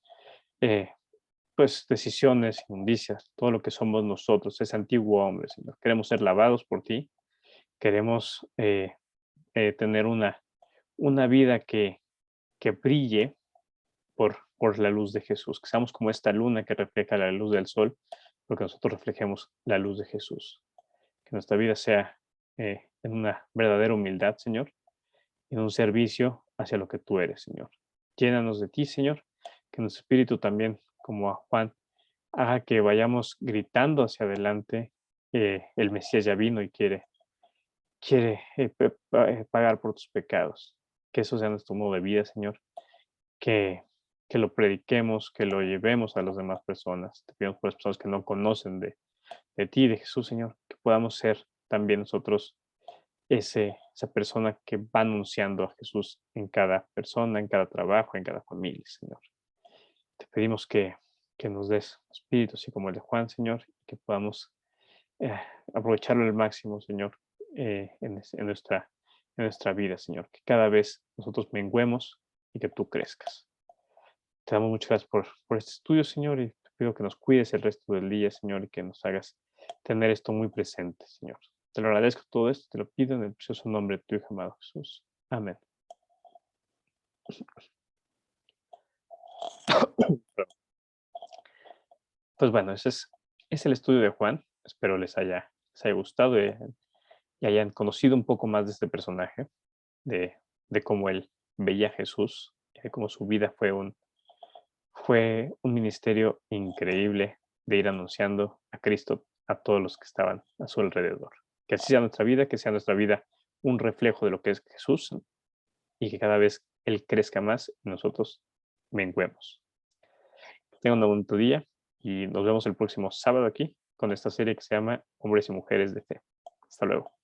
pues decisiones, inmundicias, todo lo que somos nosotros, ese antiguo hombre, Señor. Queremos ser lavados por ti, queremos tener una vida que brille por la luz de Jesús, que seamos como esta luna que refleja la luz del sol, porque nosotros reflejemos la luz de Jesús. Que nuestra vida sea en una verdadera humildad, Señor, en un servicio hacia lo que tú eres, Señor. Llénanos de ti, Señor, que nuestro espíritu también, como a Juan, haga que vayamos gritando hacia adelante, el Mesías ya vino y quiere pagar por tus pecados. Que eso sea nuestro modo de vida, Señor. Que, que lo prediquemos, que lo llevemos a las demás personas. Te pedimos por las personas que no conocen de ti, de Jesús, Señor, que podamos ser también nosotros esa persona que va anunciando a Jesús en cada persona, en cada trabajo, en cada familia, Señor. Te pedimos que nos des espíritu, así como el de Juan, Señor, y que podamos eh, aprovecharlo al máximo, Señor, en nuestra vida, Señor. Que cada vez nosotros menguemos y que tú crezcas. Te damos muchas gracias por este estudio, Señor, y te pido que nos cuides el resto del día, Señor, y que nos hagas tener esto muy presente, Señor. Te lo agradezco todo esto, te lo pido en el precioso nombre de tu Hijo amado Jesús. Amén. Pues bueno, es el estudio de Juan. Espero les haya gustado y hayan conocido un poco más de este personaje, de, de cómo él veía a Jesús, y de cómo su vida fue un ministerio increíble de ir anunciando a Cristo a todos los que estaban a su alrededor. Que así sea nuestra vida, que sea nuestra vida un reflejo de lo que es Jesús y que cada vez Él crezca más y nosotros menguemos. Tengan un bonito día y nos vemos el próximo sábado aquí con esta serie que se llama Hombres y Mujeres de Fe. Hasta luego.